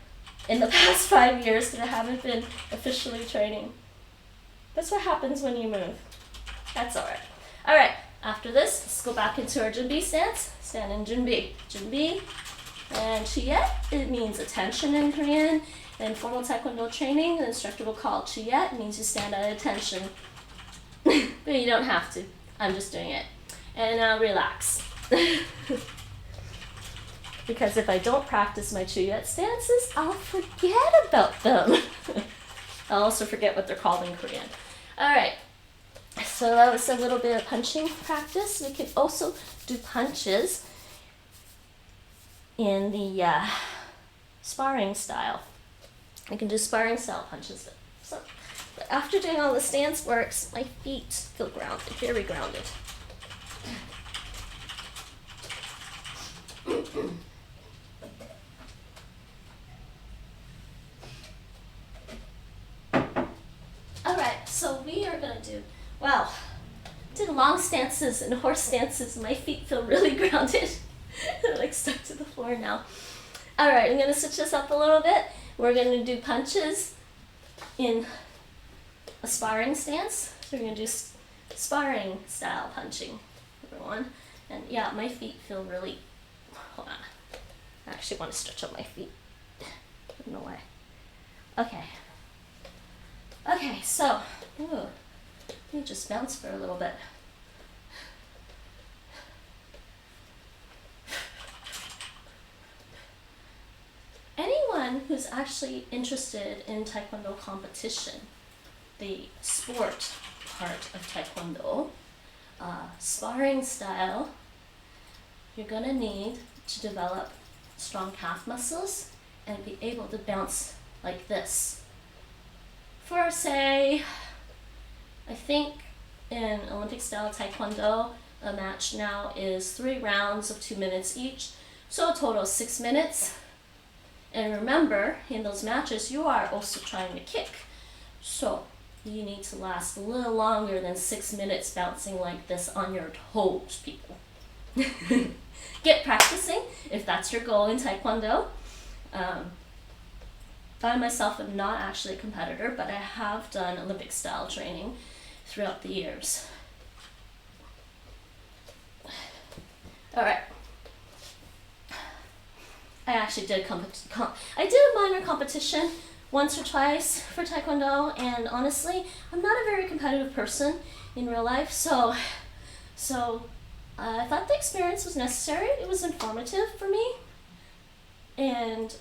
in the past 5 years because I haven't been officially training. That's what happens when you move. That's alright. Alright, after this, let's go back into our Junbi stance. Stand in Junbi. Junbi and Chiyet, it means attention in Korean. In formal Taekwondo training, the instructor will call Chiyet. It means you stand at attention. But you don't have to. I'm just doing it. And now relax. Because if I don't practice my Chiyet stances, I'll forget about them. I'll also forget what they're called in Korean. Alright, so that was a little bit of punching practice. We could also do punches in the sparring style. We can do sparring style punches. So, but after doing all the stance works, my feet feel grounded, very grounded. Alright, so we are going to do, wow, did long stances and horse stances. My feet feel really grounded. They're like stuck to the floor now. Alright, I'm going to switch this up a little bit. We're going to do punches in a sparring stance. So we're going to do sparring style punching, everyone. And yeah, my feet feel really, hold on. I actually want to stretch out my feet. I don't know why. Okay. Okay, so, let me just bounce for a little bit. Anyone who's actually interested in Taekwondo competition, the sport part of Taekwondo, sparring style, you're gonna need to develop strong calf muscles and be able to bounce like this. For say, I think in Olympic style Taekwondo, a match now is 3 rounds of 2 minutes each, so a total of 6 minutes. And remember, in those matches, you are also trying to kick. So you need to last a little longer than 6 minutes bouncing like this on your toes, people. Get practicing if that's your goal in Taekwondo. I myself am not actually a competitor, but I have done Olympic style training throughout the years. Alright. I actually did I did a minor competition once or twice for Taekwondo, and honestly, I'm not a very competitive person in real life, so I thought the experience was necessary. It was informative for me. And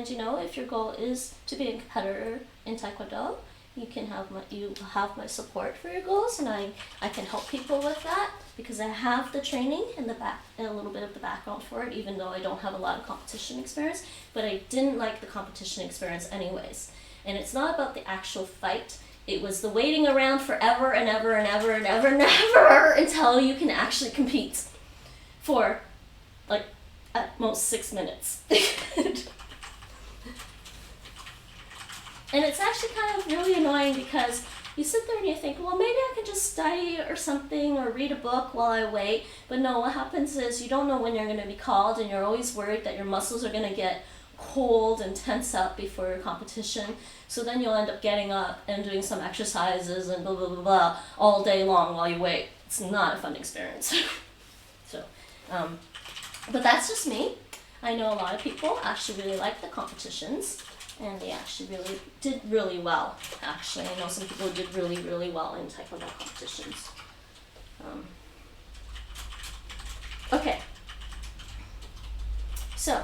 you know, if your goal is to be a competitor in Taekwondo, you have my support for your goals, and I can help people with that because I have the training and a little bit of the background for it, even though I don't have a lot of competition experience. But I didn't like the competition experience anyways. And it's not about the actual fight. It was the waiting around forever and ever and ever and ever and ever until you can actually compete for like at most 6 minutes. And it's actually kind of really annoying because you sit there and you think, well, maybe I can just study or something or read a book while I wait. But no, what happens is you don't know when you're going to be called, and you're always worried that your muscles are going to get cold and tense up before your competition. So then you'll end up getting up and doing some exercises and blah, blah, blah, blah all day long while you wait. It's not a fun experience. But that's just me. I know a lot of people actually really like the competitions. And they actually really did really well. Actually, I know some people did really, really well in Taekwondo competitions. Okay. So,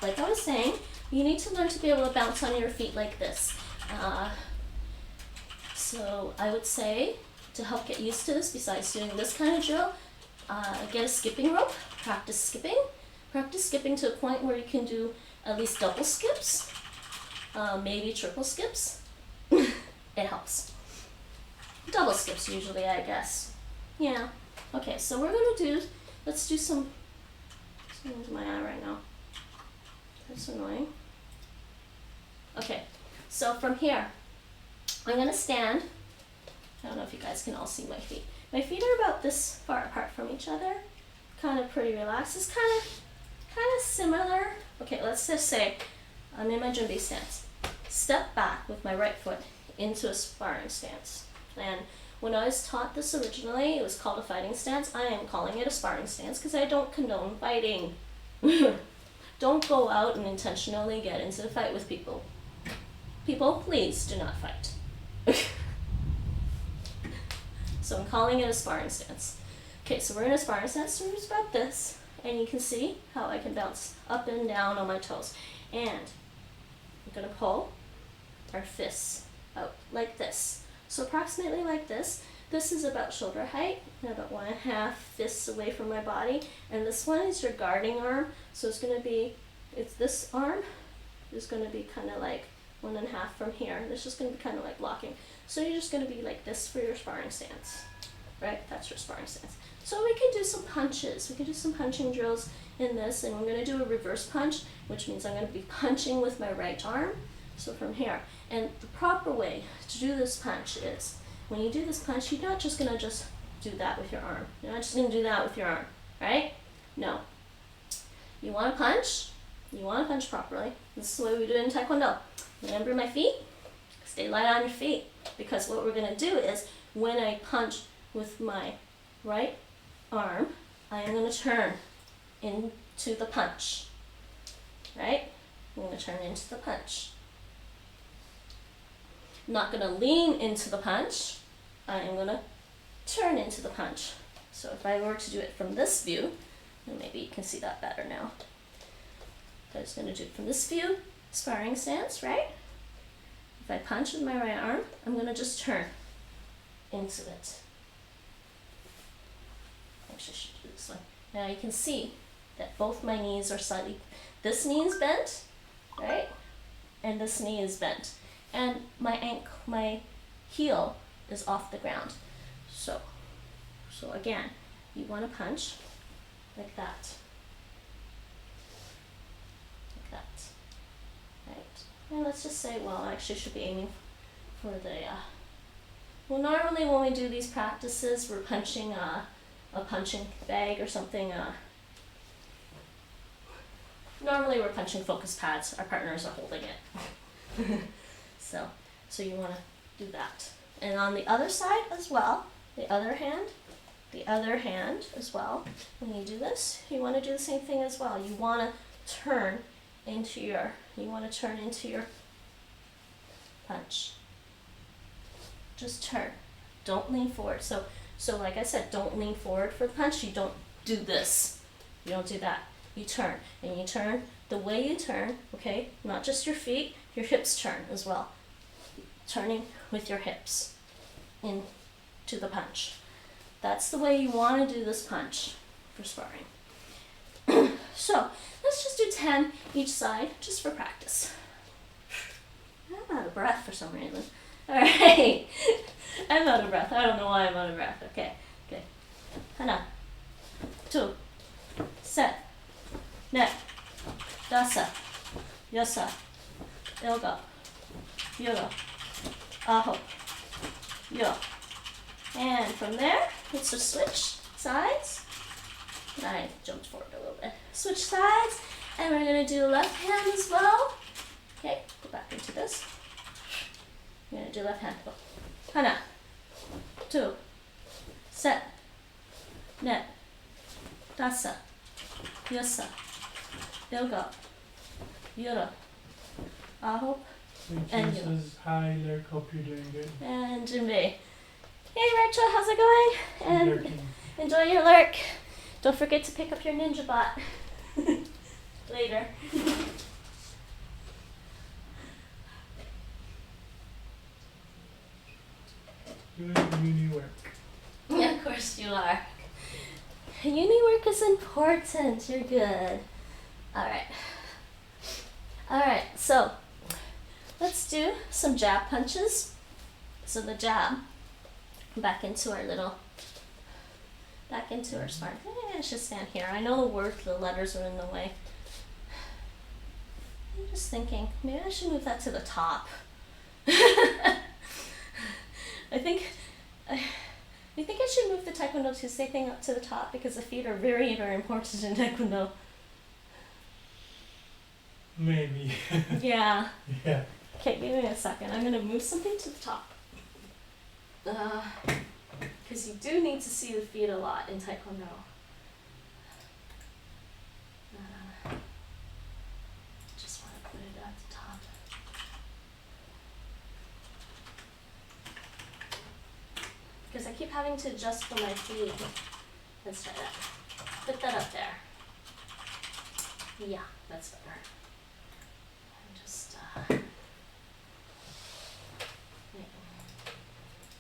like I was saying, you need to learn to be able to bounce on your feet like this. So I would say, to help get used to this, besides doing this kind of drill, get a skipping rope, practice skipping. Practice skipping to a point where you can do at least double skips, maybe triple skips. It helps. Double skips usually, I guess. Yeah. Okay, so let's do some, into my eye right now. That's annoying. Okay, so from here, I'm gonna stand. I don't know if you guys can all see my feet. My feet are about this far apart from each other. Kind of pretty relaxed. It's kind of similar. Okay, let's just say I'm in my Junbi stance. Step back with my right foot into a sparring stance. And when I was taught this originally, it was called a fighting stance. I am calling it a sparring stance because I don't condone fighting. Don't go out and intentionally get into a fight with people. People, please do not fight. So I'm calling it a sparring stance. Okay, so we're in a sparring stance, so it's about this. And you can see how I can bounce up and down on my toes. And I'm going to pull our fists out like this. So approximately like this. This is about shoulder height and about 1.5 fists away from my body. And this one is your guarding arm. So it's this arm is going to be kind of like 1.5 from here. And it's just going to be kind of like blocking. So you're just going to be like this for your sparring stance. Right? That's your sparring stance. So we can do some punches. We can do some punching drills in this, and we're going to do a reverse punch, which means I'm going to be punching with my right arm. So from here. And the proper way to do this punch is, when you do this punch, you're not just going to just do that with your arm. You're not just going to do that with your arm, right? No. You want to punch. You want to punch properly. This is the way we do it in Taekwondo. Remember my feet? Stay light on your feet. Because what we're going to do is, when I punch with my right arm, I am going to turn into the punch, right? I'm going to turn into the punch. I'm not going to lean into the punch. I am going to turn into the punch. So if I were to do it from this view, then maybe you can see that better now. I was going to do it from this view, sparring stance, right? If I punch with my right arm, I'm going to just turn into it. Actually, I should do this one. Now you can see that both my knees are slightly, this knee is bent, right? And this knee is bent. And my heel is off the ground. So again, you want to punch like that. Like that. Right? And let's just say, well, I actually should be aiming for the, well, normally when we do these practices, we're punching a punching bag or something. Normally we're punching focus pads. Our partners are holding it. So you want to do that. And on the other side as well, the other hand as well, when you do this, you want to do the same thing as well. You want to turn into your punch. Just turn. Don't lean forward. So So like I said, don't lean forward for the punch. You don't do this. You don't do that. You turn, and you turn the way you turn, okay? Not just your feet, your hips turn as well. Turning with your hips into the punch. That's the way you want to do this punch for sparring. So let's just do 10 each side, just for practice. I'm out of breath for some reason. All right, I'm out of breath. I don't know why I'm out of breath. Okay. Hana, 2, set, net, dasa, yasa, ilga, yoga, aho, yo. And from there, let's just switch sides. I jumped forward a little bit. Switch sides, and we're gonna do left hand as well. Okay, go back into this. We're gonna do left hand. Go. Hana, 2, set, net, dasa, yasa, ilga, yura, aho, and yo. Says, hi, Lyric, hope you're doing good. And Jinbei. Hey Rachel, how's it going? And Lurking. enjoy your lurk. Don't forget to pick up your ninja bot later. Doing uni work. Yeah, of course you are. Uni work is important. You're good. Alright, so let's do some jab punches. So the jab, back into our sparring. I should stand here. I know the letters are in the way. I'm just thinking, maybe I should move that to the top. I think I should move the Taekwondo Tuesday thing up to the top because the feet are very, very important in Taekwondo. Maybe. Yeah. Yeah. Okay, give me a second. I'm gonna move something to the top. Because you do need to see the feet a lot in Taekwondo. Just want to put it at the top. Because I keep having to adjust for my feet. Let's try that. Put that up there. Yeah, that's better. And just,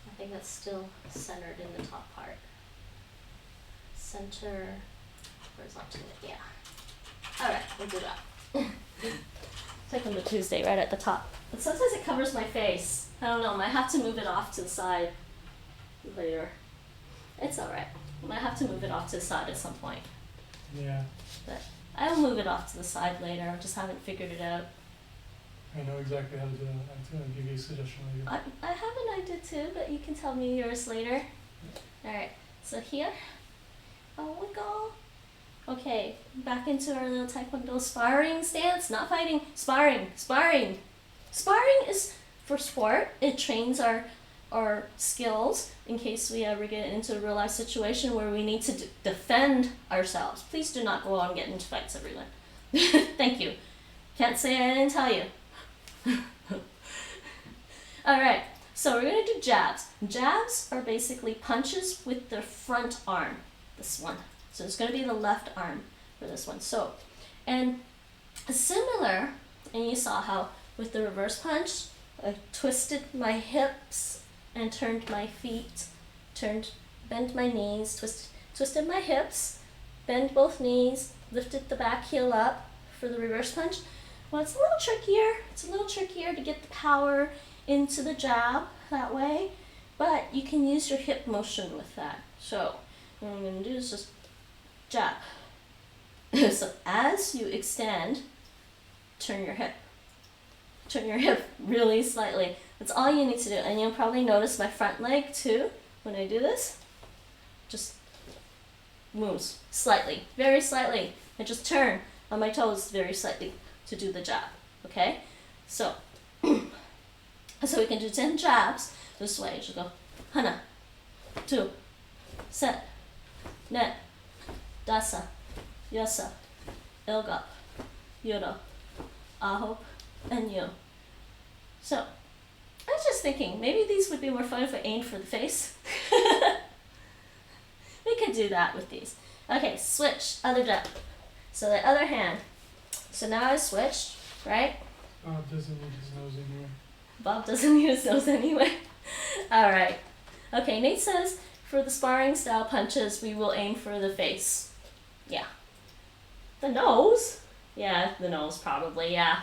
I think that's still centered in the top part. Center, horizontally, yeah. Alright, we'll do that. Taekwondo Tuesday right at the top. But sometimes it covers my face. I don't know, I might have to move it off to the side later. It's alright. I might have to move it off to the side at some point. Yeah. But I'll move it off to the side later. I just haven't figured it out. I know exactly how to do that. I'm going to give you a suggestion later. I have an idea too, but you can tell me yours later. Alright, so here. Oh, we go. Okay, back into our little Taekwondo sparring stance. Not fighting, sparring. Sparring is for sport. It trains our skills in case we ever get into a real life situation where we need to defend ourselves. Please do not go out and get into fights, everyone. Thank you. Can't say I didn't tell you. Alright, so we're going to do jabs. Jabs are basically punches with the front arm, this one. So it's going to be the left arm for this one. So, and similar, and you saw how with the reverse punch, I twisted my hips and turned my feet, bent my knees, twisted my hips, bend both knees, lifted the back heel up for the reverse punch. Well, it's a little trickier. It's a little trickier to get the power into the jab that way, but you can use your hip motion with that. So what I'm going to do is just jab. So as you extend, turn your hip. Turn your hip really slightly. That's all you need to do. And you'll probably notice my front leg too when I do this. Just moves slightly, very slightly. I just turn on my toes very slightly to do the jab, okay? So, so we can do 10 jabs this way. Just go, hana, 2, set, net, dasa, yasa, ilga, yura, aho, and yo. So, I was just thinking, maybe these would be more fun if I aimed for the face. do that with these. Okay, switch, other jab. So the other hand. So now I switched, right? Bob doesn't need his nose anywhere. Bob doesn't need his nose anyway. All right. Okay, Nate says for the sparring style punches, we will aim for the face. Yeah. The nose? Yeah, the nose probably, yeah.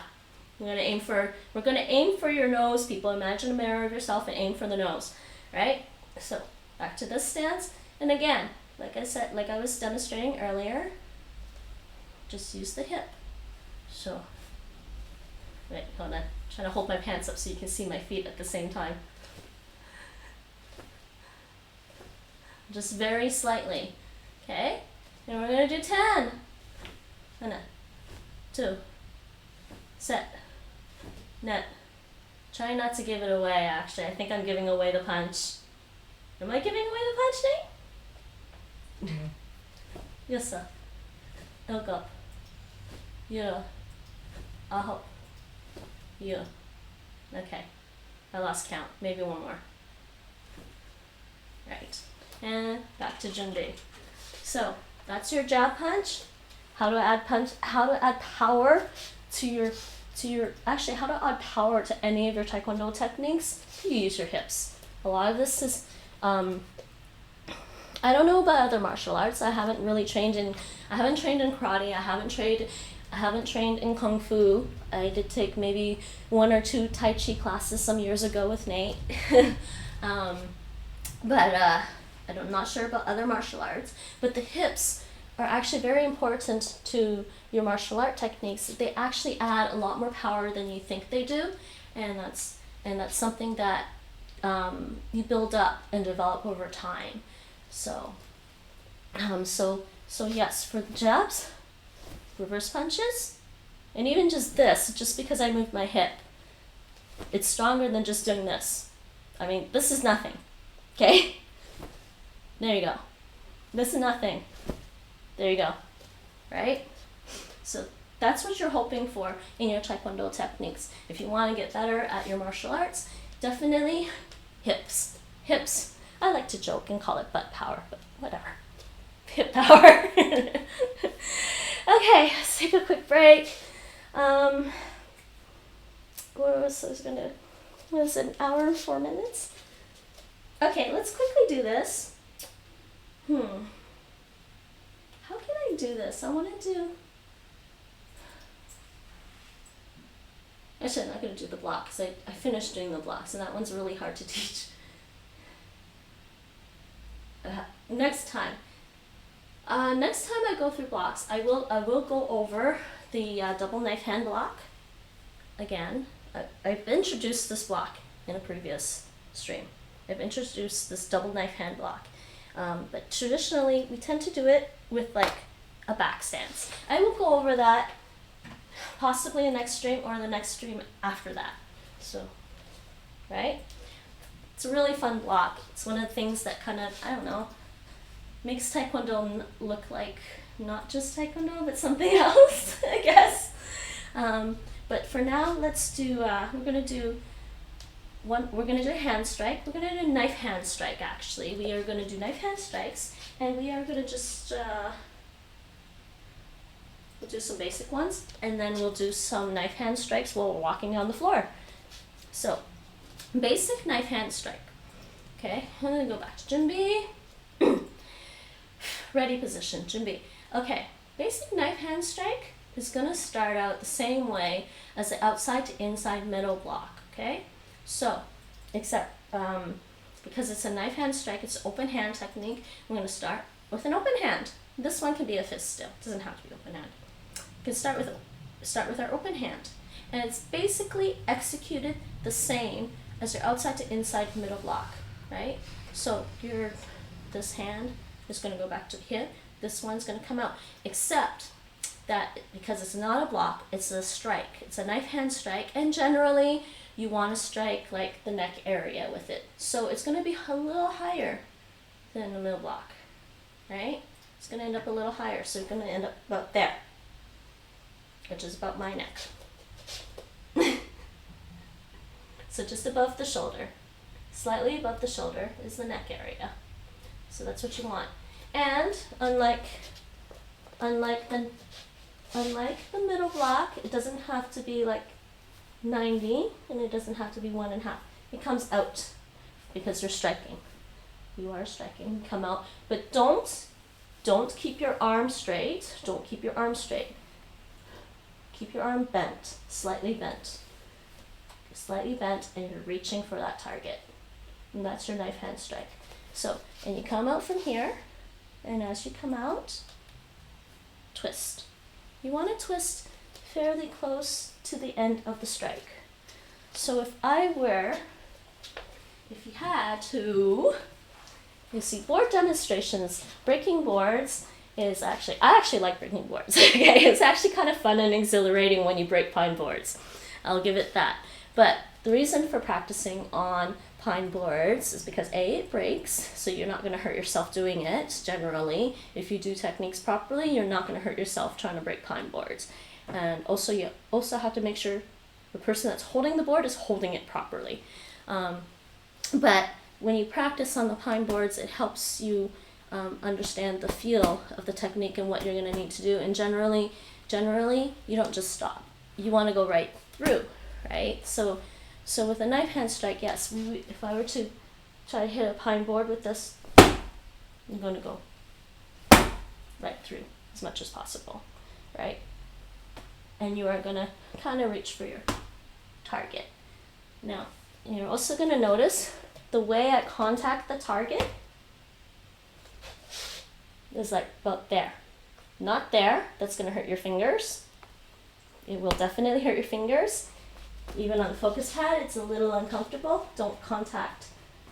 We're gonna aim for your nose, people. Imagine a mirror of yourself and aim for the nose, right? So back to this stance. And again, like I said, like I was demonstrating earlier, just use the hip. So, wait, hold on. I'm trying to hold my pants up so you can see my feet at the same time. Just very slightly, okay? And we're gonna do 10. And 2. Set. Net. Try not to give it away, actually. I think I'm giving away the punch. Am I giving away the punch, Nate? Yeah. Yes, sir. Look up. Yeah. Aho. Yeah. Okay. I lost count. Maybe one more. Right. And back to Junbi. So that's your jab punch. How to add power to your how to add power to any of your Taekwondo techniques. You use your hips. A lot of this is I don't know about other martial arts. I haven't trained in karate. I haven't trained in kung fu. I did take maybe 1 or 2 Tai Chi classes some years ago with Nate. But I'm not sure about other martial arts. But the hips are actually very important to your martial art techniques. They actually add a lot more power than you think they do, and that's something that you build up and develop over time. So yes, for the jabs, reverse punches, and even just this, just because I moved my hip, it's stronger than just doing this. I mean, this is nothing, okay? There you go. This is nothing. There you go, right? So that's what you're hoping for in your Taekwondo techniques. If you want to get better at your martial arts, definitely hips. Hips. I like to joke and call it butt power, but whatever. Hip power. Okay, let's take a quick break. What was it, an hour and 4 minutes? Okay, let's quickly do this. How can I do this? I want to do... Actually, I'm not going to do the block because I finished doing the blocks, and that one's really hard to teach. Next time I go through blocks, I will go over the double knife hand block again. I've introduced this block in a previous stream. I've introduced this double knife hand block, but traditionally we tend to do it with like a back stance. I will go over that possibly in the next stream or the next stream after that. So, right? It's a really fun block. It's one of the things that kind of, I don't know, makes Taekwondo look like not just Taekwondo, but something else, I guess. But for now, let's do, we're gonna do a hand strike. We're gonna do knife hand strike, actually. We are gonna do knife hand strikes, and we are gonna just, we'll do some basic ones, and then we'll do some knife hand strikes while we're walking on the floor. So, basic knife hand strike. Okay, I'm gonna go back to Junbi. Ready position, Junbi. Okay, basic knife hand strike is gonna start out the same way as the outside to inside middle block, okay? So, except because it's a knife hand strike, it's open hand technique, I'm gonna start with an open hand. This one can be a fist still, it doesn't have to be open hand. You can start with our open hand. And it's basically executed the same as your outside to inside middle block, right? So this hand is going to go back to the hip. This one's going to come out, except that because it's not a block, it's a strike. It's a knife hand strike, and generally you want to strike like the neck area with it. So it's going to be a little higher than the middle block, right? It's going to end up a little higher, so it's going to end up about there, which is about my neck. So just above the shoulder, slightly above the shoulder is the neck area. So that's what you want. And unlike the middle block, it doesn't have to be like 90, and it doesn't have to be 1.5. It comes out because you're striking. You are striking. Come out, but don't keep your arm straight. Don't keep your arm straight. Keep your arm bent, slightly bent. Slightly bent, and you're reaching for that target. And that's your knife hand strike. So, and you come out from here, and as you come out, twist. You want to twist fairly close to the end of the strike. So if you had to, you see, board demonstrations, breaking boards is I actually like breaking boards. Okay, it's actually kind of fun and exhilarating when you break pine boards. I'll give it that. But the reason for practicing on pine boards is because A, it breaks, so you're not going to hurt yourself doing it generally. If you do techniques properly, you're not going to hurt yourself trying to break pine boards. And also you also have to make sure the person that's holding the board is holding it properly. But when you practice on the pine boards, it helps you understand the feel of the technique and what you're going to need to do. And generally, you don't just stop. You want to go right through, right? So with a knife hand strike, yes, if I were to try to hit a pine board with this, I'm going to go right through as much as possible, right? And you are going to kind of reach for your target. Now, you're also going to notice the way I contact the target is like about there. Not there. That's going to hurt your fingers. It will definitely hurt your fingers. Even on the focus pad, it's a little uncomfortable. Don't contact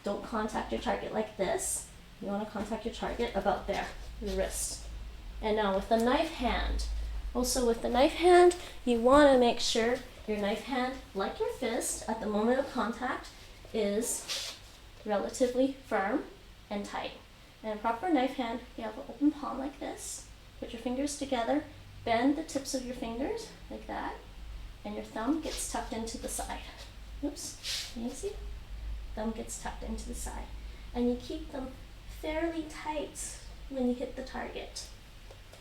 your target like this. You want to contact your target about there, your wrist. And now with the knife hand, you want to make sure your knife hand, like your fist, at the moment of contact, is relatively firm and tight. And a proper knife hand, you have an open palm like this. Put your fingers together, bend the tips of your fingers like that, and your thumb gets tucked into the side. Oops, can you see? Thumb gets tucked into the side. And you keep them fairly tight when you hit the target.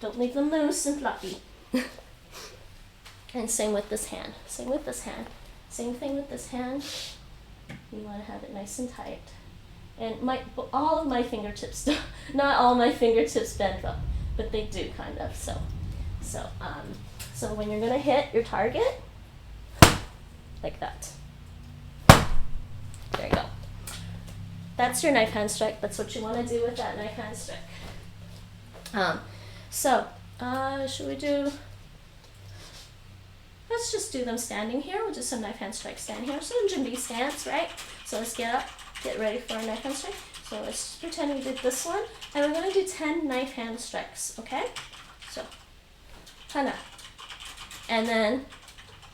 Don't leave them loose and fluffy. And same with this hand. Same thing with this hand. You want to have it nice and tight. And all of my fingertips, not all my fingertips bend up, but they do kind of. So when you're going to hit your target, like that. There you go. That's your knife hand strike. That's what you want to do with that knife hand strike. Should we do, let's just do them standing here. We'll do some knife hand strikes stand here. So Jimby stance, right? So let's get up, get ready for a knife hand strike. So let's just pretend we did this one. And we're going to do 10 knife hand strikes, okay? So, kind of. And then,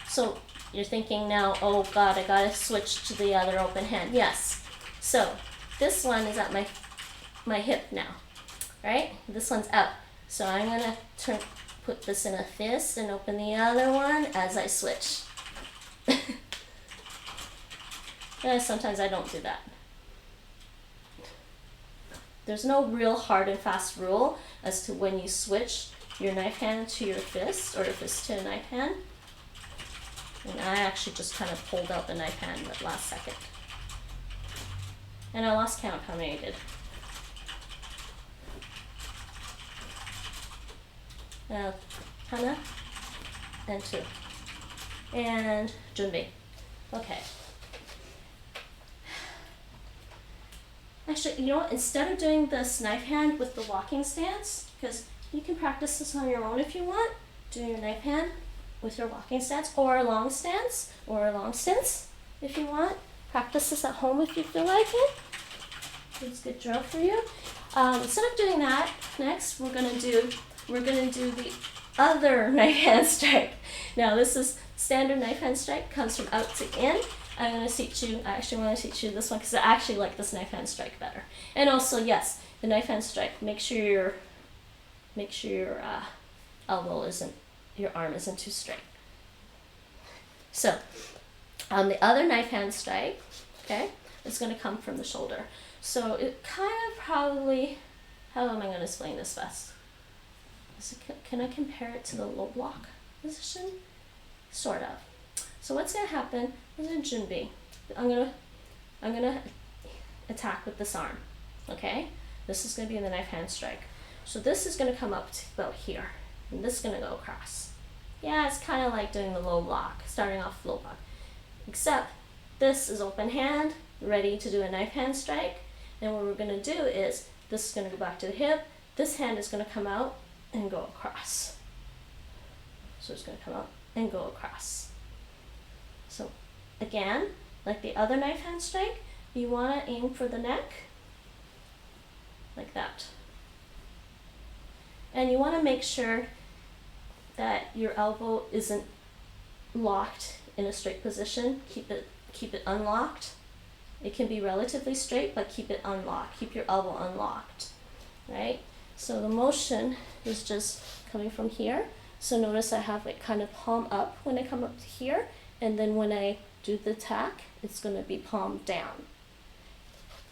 so you're thinking now, oh God, I gotta switch to the other open hand. Yes. So this one is at my hip now, right? This one's out. So I'm gonna put this in a fist and open the other one as I switch. Sometimes I don't do that. There's no real hard and fast rule as to when you switch your knife hand to your fist or your fist to a knife hand. And I actually just kind of pulled out the knife hand at the last second. And I lost count how many I did. Hana and 2. And Junbi. Okay. Actually, you know what? Instead of doing this knife hand with the walking stance, because you can practice this on your own if you want, do your knife hand with your walking stance or a long stance if you want. Practice this at home if you feel like it. It's a good drill for you. Instead of doing that, next we're gonna do the other knife hand strike. Now this is standard knife hand strike, comes from out to in. I actually want to teach you this one because I actually like this knife hand strike better. And also, yes, the knife hand strike, make sure your your arm isn't too straight. So, the other knife hand strike, okay, is going to come from the shoulder. So it kind of probably how am I going to explain this best? Can I compare it to the low block position? Sort of. So what's going to happen is in Junbi, I'm gonna attack with this arm. Okay? This is going to be the knife hand strike. So this is going to come up to about here, and this is going to go across. Yeah, it's kind of like doing the low block, starting off low block. Except this is open hand, ready to do a knife hand strike. And what we're going to do is, this is going to go back to the hip, this hand is going to come out and go across. So it's going to come out and go across. So again, like the other knife hand strike, you want to aim for the neck, like that. And you want to make sure that your elbow isn't locked in a straight position. Keep it unlocked. It can be relatively straight, but keep it unlocked. Keep your elbow unlocked, right? So the motion is just coming from here. So notice I have it kind of palm up when I come up to here, and then when I do the attack, it's going to be palm down.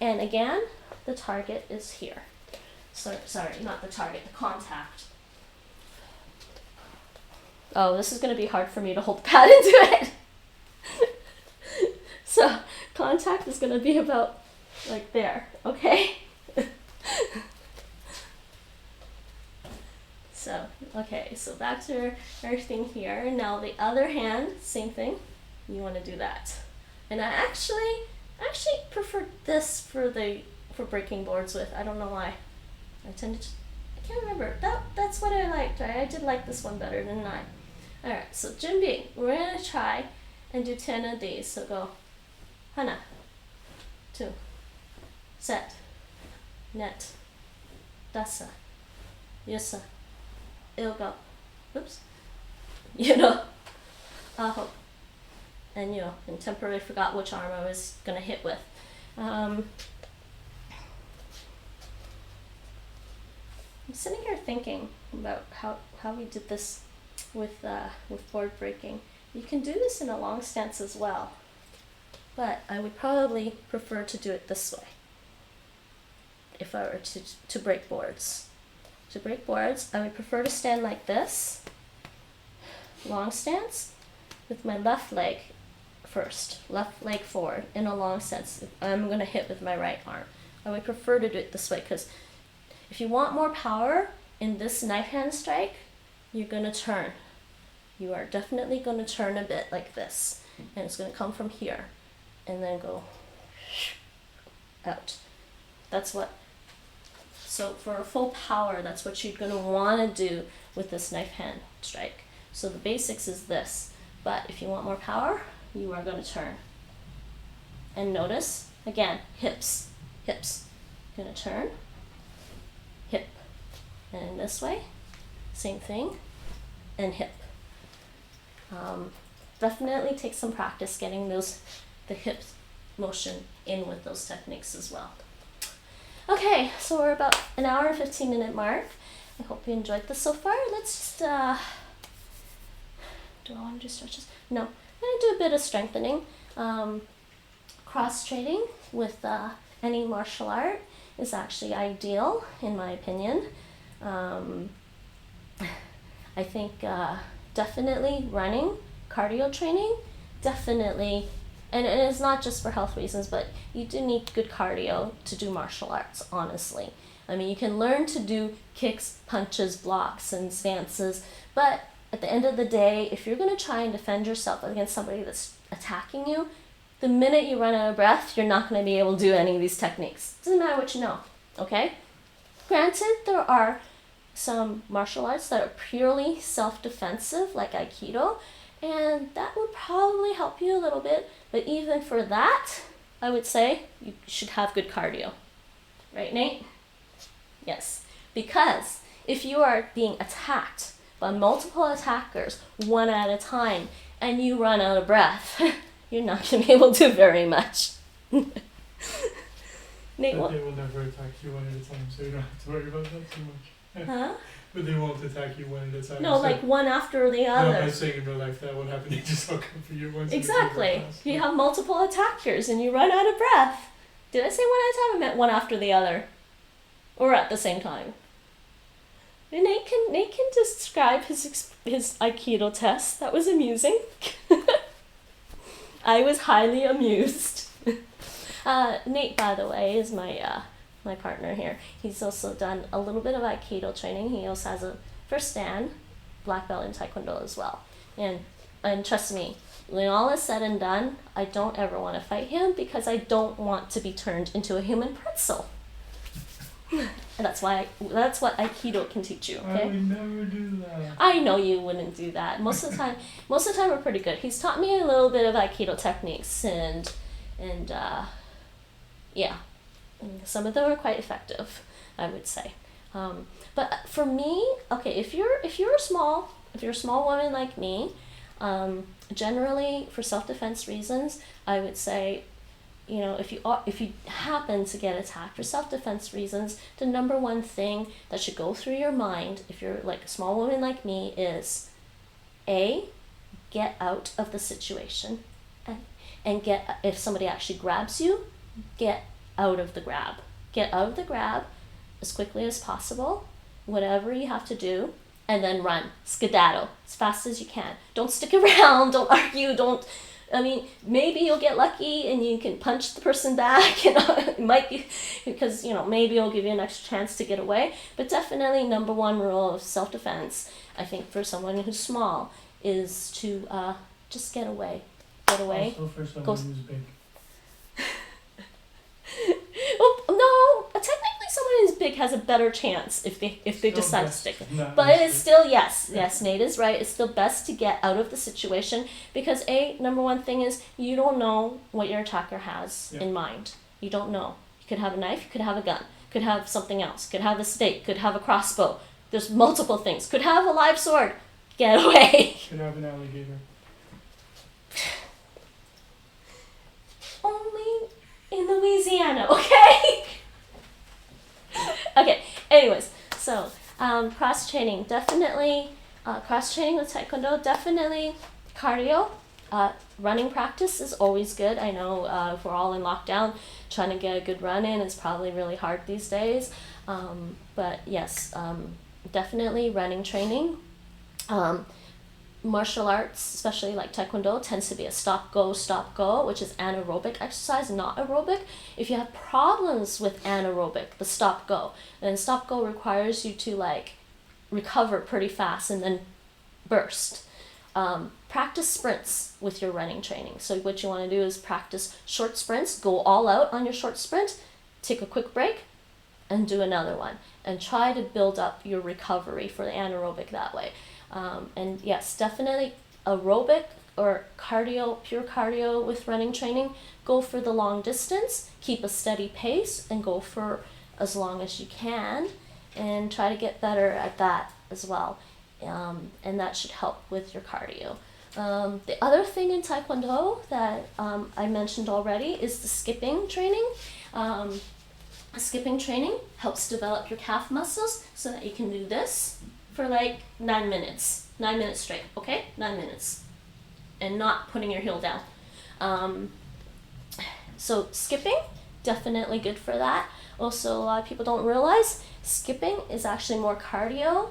And again, the target is here. So, sorry, not the target, the contact. Oh, this is going to be hard for me to hold the pad into it. So contact is going to be about like there, okay? So, okay, so back to our thing here. Now the other hand, same thing. You want to do that. And I actually prefer this for breaking boards with. I don't know why. I can't remember. That's what I liked, right? I did like this one better than 9. Alright, so Junbi, we're going to try and do 10 of these. So go Hana, 2, set, net, dasa, yusa, ilgo, oops, aho, and and temporarily forgot which arm I was going to hit with. I'm sitting here thinking about how we did this with board breaking. You can do this in a long stance as well, but I would probably prefer to do it this way if I were to break boards. To break boards, I would prefer to stand like this, long stance, with my left leg first, left leg forward in a long stance. I'm going to hit with my right arm. I would prefer to do it this way, because if you want more power in this knife hand strike, you're going to turn. You are definitely going to turn a bit like this, and it's going to come from here and then go out. So for a full power, that's what you're going to want to do with this knife hand strike. So the basics is this, but if you want more power, you are going to turn. And notice, again, hips. Going to turn, hip, and this way, same thing, and hip. Definitely take some practice getting the hip motion in with those techniques as well. Okay, so we're about an hour and 15-minute mark. I hope you enjoyed this so far. Let's just, do I want to do stretches? No, I'm going to do a bit of strengthening. Cross-training with any martial art is actually ideal, in my opinion. I think definitely running, cardio training, definitely, and it's not just for health reasons, but you do need good cardio to do martial arts, honestly. I mean, you can learn to do kicks, punches, blocks, and stances, but at the end of the day, if you're going to try and defend yourself against somebody that's attacking you, the minute you run out of breath, you're not going to be able to do any of these techniques. Doesn't matter what you know, okay? Granted, there are some martial arts that are purely self-defensive, like Aikido, and that would probably help you a little bit, but even for that, I would say you should have good cardio. Right, Nate? Yes, because if you are being attacked by multiple attackers, one at a time, and you run out of breath, you're not going to be able to do very much. Nate, But they will never attack you one at a time, so you don't have to worry about that too much. Huh? But they won't attack you one at a time. No, so like one after the other. No, I'm saying in real life that won't happen. They just all come for you once. Exactly. You have multiple attackers and you run out of breath. Did I say one at a time? I meant one after the other. Or at the same time? Nate can describe his Aikido test. That was amusing. I was highly amused. Nate, by the way, is my partner here. He's also done a little bit of Aikido training. He also has a first dan black belt in Taekwondo as well. And trust me, when all is said and done, I don't ever want to fight him because I don't want to be turned into a human pretzel. And that's what Aikido can teach you. Okay? I would never do that. I know you wouldn't do that. Most of the time we're pretty good. He's taught me a little bit of Aikido techniques and yeah, some of them are quite effective, I would say. But for me, okay, if you're a small woman like me, generally for self-defense reasons, I would say, you know, if you happen to get attacked for self-defense reasons, the number one thing that should go through your mind if you're like a small woman like me is A, get out of the situation, and if somebody actually grabs you, get out of the grab. Get out of the grab as quickly as possible, whatever you have to do, and then run, skedaddle as fast as you can. Don't stick around, don't argue, maybe you'll get lucky and you can punch the person back, it might be, because, maybe it'll give you an extra chance to get away, but definitely number one rule of self-defense, I think, for someone who's small, is to just get away. Also for someone who's big. Well, no, technically someone who's big has a better chance if they decide to stick. But it's still, yes, Nate is right. It's still best to get out of the situation because number one thing is you don't know what your attacker has in mind. You don't know. You could have a knife, you could have a gun, could have something else, could have a stake, could have a crossbow. There's multiple things. Could have a live sword. Get away. Could have an alligator. Only in Louisiana, okay? Okay, anyways, so cross-training, definitely, cross-training with Taekwondo, definitely cardio. Running practice is always good. I know if we're all in lockdown, trying to get a good run in is probably really hard these days. But yes, definitely running training. Martial arts, especially like Taekwondo, tends to be a stop-go, which is anaerobic exercise, not aerobic. If you have problems with anaerobic, the stop-go, then stop-go requires you to like recover pretty fast and then burst. Practice sprints with your running training. So what you want to do is practice short sprints, go all out on your short sprint, take a quick break, and do another one. And try to build up your recovery for the anaerobic that way. And yes, definitely aerobic or cardio, pure cardio with running training, go for the long distance, keep a steady pace, and go for as long as you can, and try to get better at that as well. And that should help with your cardio. The other thing in Taekwondo that I mentioned already is the skipping training. Skipping training helps develop your calf muscles so that you can do this for like 9 minutes. 9 minutes straight, okay? 9 minutes. And not putting your heel down. So skipping, definitely good for that. Also, a lot of people don't realize skipping is actually more cardio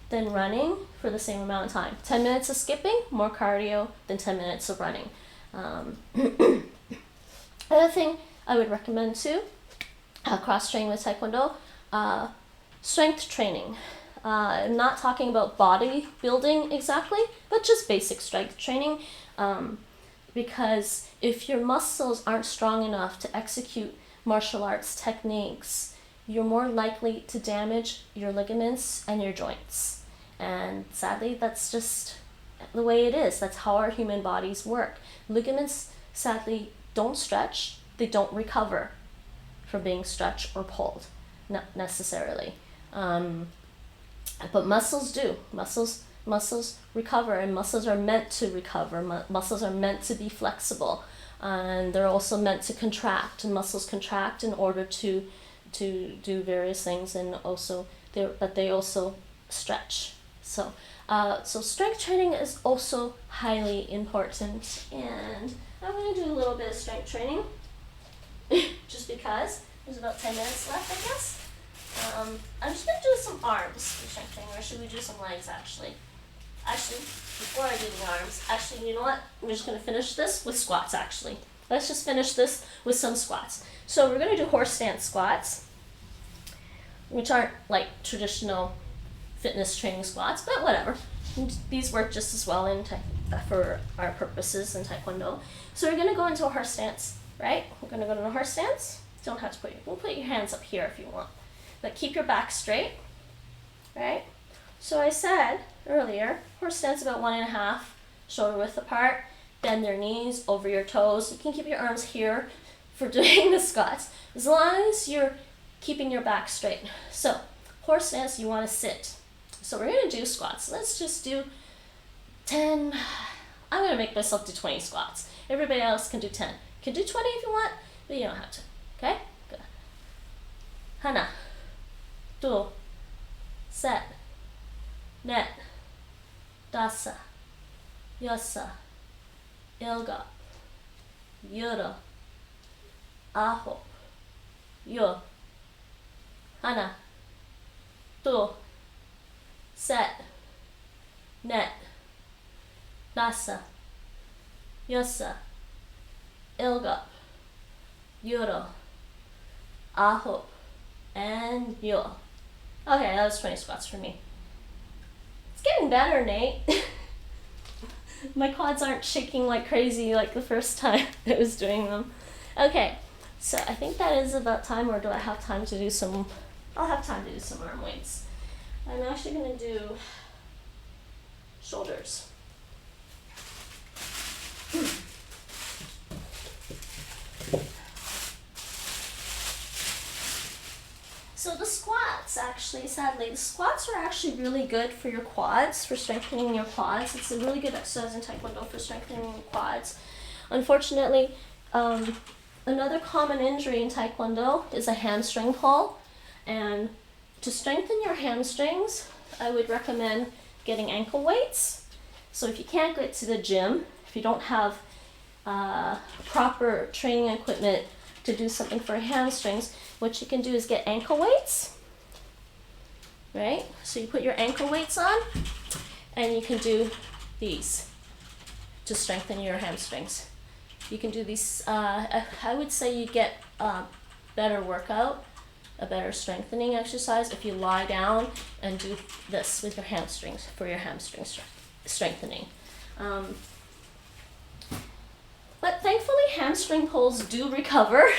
than running for the same amount of time. 10 minutes of skipping, more cardio than 10 minutes of running. Other thing I would recommend too, cross-training with Taekwondo, strength training. I'm not talking about bodybuilding exactly, but just basic strength training. Because if your muscles aren't strong enough to execute martial arts techniques, you're more likely to damage your ligaments and your joints. And sadly, that's just the way it is. That's how our human bodies work. Ligaments, sadly, don't stretch. They don't recover from being stretched or pulled, not necessarily. But muscles do. Muscles recover, and muscles are meant to recover. Muscles are meant to be flexible, and they're also meant to contract. And muscles contract in order to do various things, and also they also stretch. So strength training is also highly important, and I'm going to do a little bit of strength training, just because there's about 10 minutes left, I guess. arms for strengthening, or should we do some legs actually? Actually, before I do the arms, actually, you know what? We're just going to finish this with squats actually. Let's just finish this with some squats. So we're going to do horse stance squats, which aren't like traditional fitness training squats, but whatever. These work just as well for our purposes in Taekwondo. So we're going to go into a horse stance, right? We're going to go to a horse stance. Don't have to we'll put your hands up here if you want. But keep your back straight, right? So I said earlier, horse stance about 1.5 shoulder width apart. Bend your knees over your toes. You can keep your arms here for doing the squats, as long as you're keeping your back straight. So horse stance, you want to sit. So we're going to do squats. Let's just do 10. I'm going to make myself do 20 squats. Everybody else can do 10. You can do 20 if you want, but you don't have to. Okay? Good. Hana. Tu. Set. Net. Dasa. Yosa. Ilga. Yura. Aho. Yo. Hana. Tu. Set. Net. Dasa. Yosa. Ilga. Yura. Aho. And yo. Okay, that was 20 squats for me. It's getting better, Nate. My quads aren't shaking like crazy like the first time I was doing them. Okay, so I think that is about time, or do I have time to do some? I'll have time to do some arm weights. I'm actually going to do shoulders. So the squats, actually, sadly, the squats are actually really good for your quads, for strengthening your quads. It's a really good exercise in Taekwondo for strengthening your quads. Unfortunately, another common injury in Taekwondo is a hamstring pull. And to strengthen your hamstrings, I would recommend getting ankle weights. So if you can't get to the gym, if you don't have proper training equipment to do something for hamstrings, what you can do is get ankle weights, right? So you put your ankle weights on, and you can do these to strengthen your hamstrings. You can do these, I would say you get a better workout, a better strengthening exercise if you lie down and do this with your hamstrings, for your hamstring strengthening. But thankfully, hamstring pulls do recover.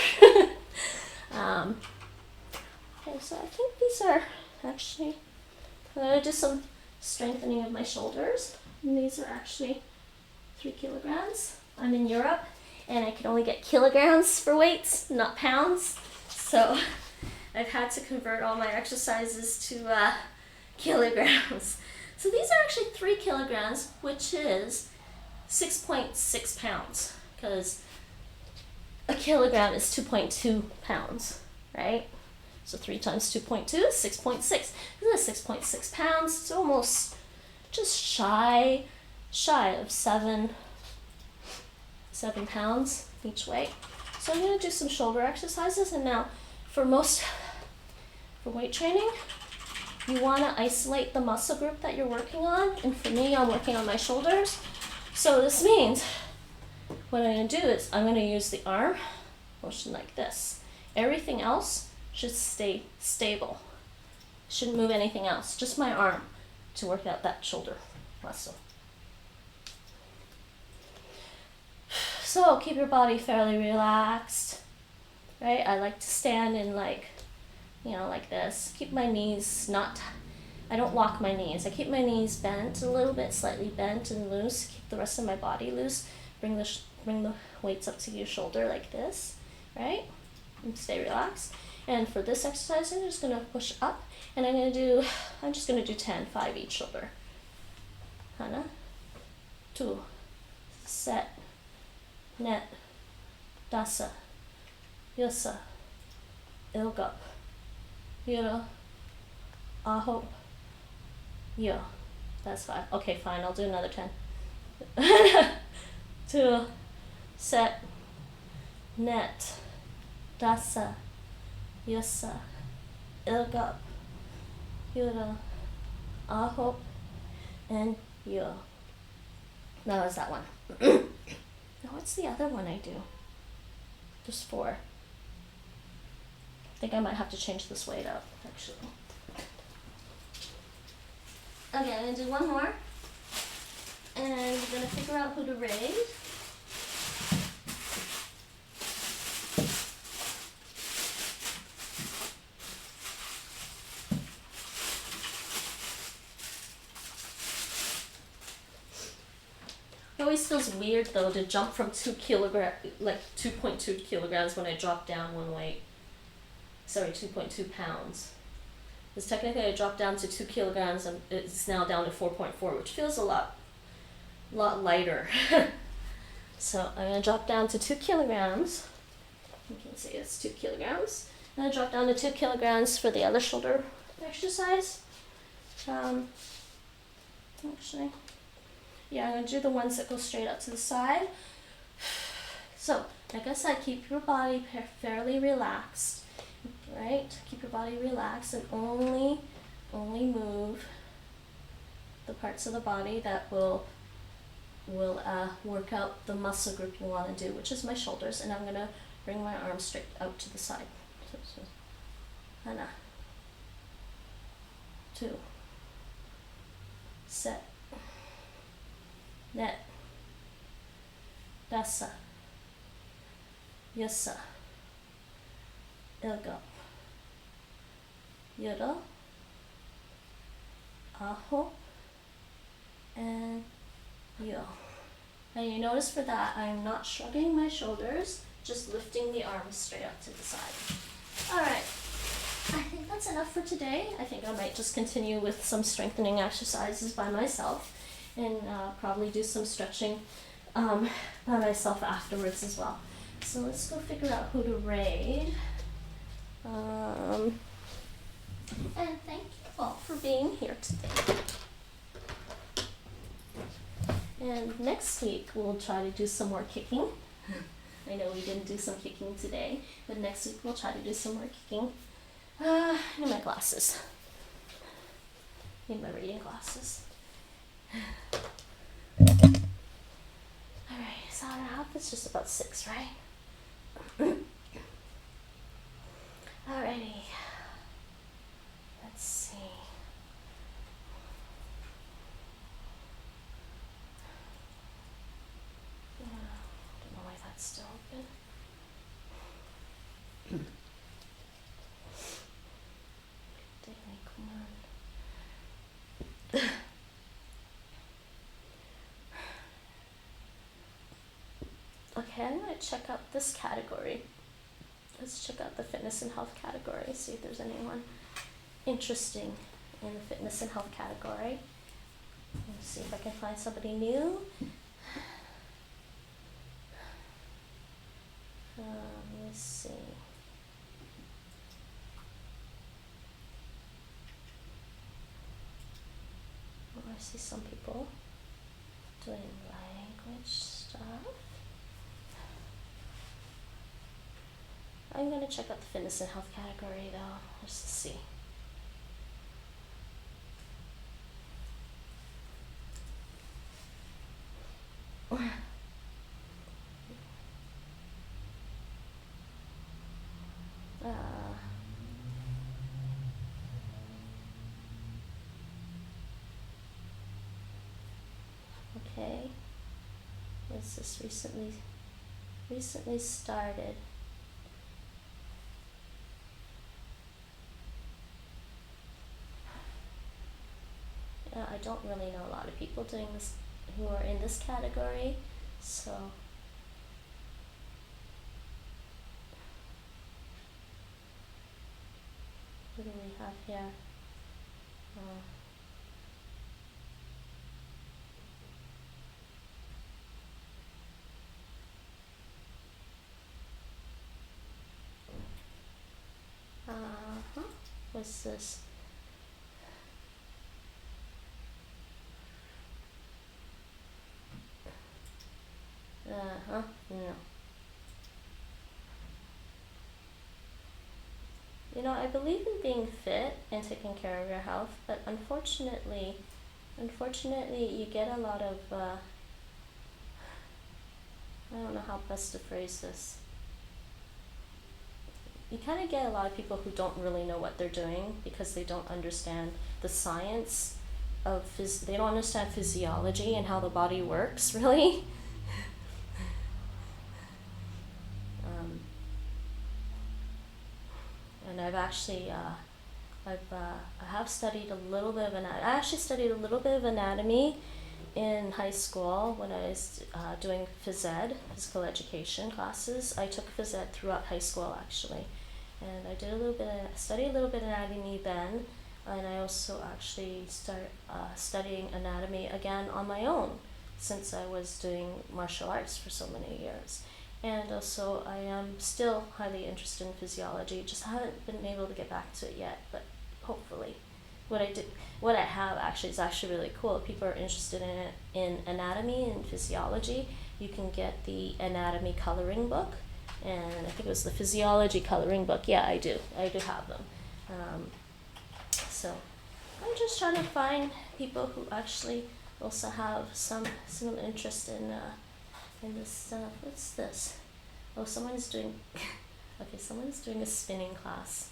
Okay, so I think these are actually, I'm going to do some strengthening of my shoulders. And these are actually 3 kilograms. I'm in Europe, and I can only get kilograms for weights, not pounds. So I've had to convert all my exercises to kilograms. So these are actually 3 kilograms, which is 6.6 pounds, because a kilogram is 2.2 pounds, right? So 3 times 2.2 is 6.6. This is 6.6 pounds. It's almost just shy of 7 pounds each way. So I'm going to do some shoulder exercises. And now for weight training, you want to isolate the muscle group that you're working on. And for me, I'm working on my shoulders. So this means what I'm going to do is I'm going to use the arm motion like this. Everything else should stay stable. Shouldn't move anything else. Just my arm to work out that shoulder muscle. So keep your body fairly relaxed, right? I like to stand in like this. Keep my knees I don't lock my knees. I keep my knees bent a little bit, slightly bent and loose. Keep the rest of my body loose. Bring the weights up to your shoulder like this, right? And stay relaxed. And for this exercise, I'm just going to push up, and I'm just going to do 10, 5 each shoulder. Hana, tu, set, net, dasa, yosa, ilga, yura, aho, yo. That's 5. Okay, fine, I'll do another 10. 2, set, net, dasa, yosa, ilga, Yura, aho, and yo. That was that one. Now what's the other one I do? There's 4. I think I might have to change this weight up, actually. Okay, I'm gonna do one more. And we're gonna figure out who to raid. It always feels weird though to jump from 2.2 kilograms when I drop down one weight. Sorry, 2.2 pounds. Because technically I dropped down to 2 kilograms and it's now down to 4.4, which feels a lot lighter. So I'm gonna drop down to 2 kilograms. You can see it's 2 kilograms. I'm gonna drop down to 2 kilograms for the other shoulder exercise. Actually, yeah, I'm gonna do the ones that go straight out to the side. So, like I said, keep your body fairly relaxed, right? Keep your body relaxed and only move the parts of the body that will work out the muscle group you want to do, which is my shoulders, and I'm gonna bring my arms straight out to the side. So, hana, 2, set, net, dasa, yasa, ilgo, yoro, aho, and yo. And you notice for that I'm not shrugging my shoulders, just lifting the arms straight up to the side. Alright, I think that's enough for today. I think I might just continue with some strengthening exercises by myself and probably do some stretching by myself afterwards as well. So let's go figure out who to raid. And thank you all for being here today. And next week we'll try to do some more kicking. I know we didn't do some kicking today, but next week we'll try to do some more kicking. I need my glasses. Need my reading glasses. Alright, so I hope it's just about 6, right? Alrighty. Let's see. Don't know why that's still open. Daily command. Okay, I'm going to check out this category. Let's check out the fitness and health category, see if there's anyone interesting in the fitness and health category. Let's see if I can find somebody new. Let me see. Oh, I see some people doing language stuff. I'm going to check out the fitness and health category though, just to see. Okay, what's this recently started? I don't really know a lot of people doing this who are in this category, so what do we have here? What's this? No. You know, I believe in being fit and taking care of your health, but unfortunately, you get a lot of, I don't know how best to phrase this. You kind of get a lot of people who don't really know what they're doing because they don't understand the science of they don't understand physiology and how the body works, really. And I've actually, I have studied a little bit of anatomy. I actually studied a little bit of anatomy in high school when I was doing phys ed, physical education classes. I took phys ed throughout high school actually, and I did studied a little bit of anatomy then, and I also actually started studying anatomy again on my own since I was doing martial arts for so many years. And also I am still highly interested in physiology, just haven't been able to get back to it yet, but hopefully. What I have actually is actually really cool. If people are interested in anatomy and physiology, you can get the anatomy coloring book, and I think it was the physiology coloring book. Yeah, I do have them. So I'm just trying to find people who actually also have some interest in this stuff. What's this? Oh, someone's doing someone's doing a spinning class.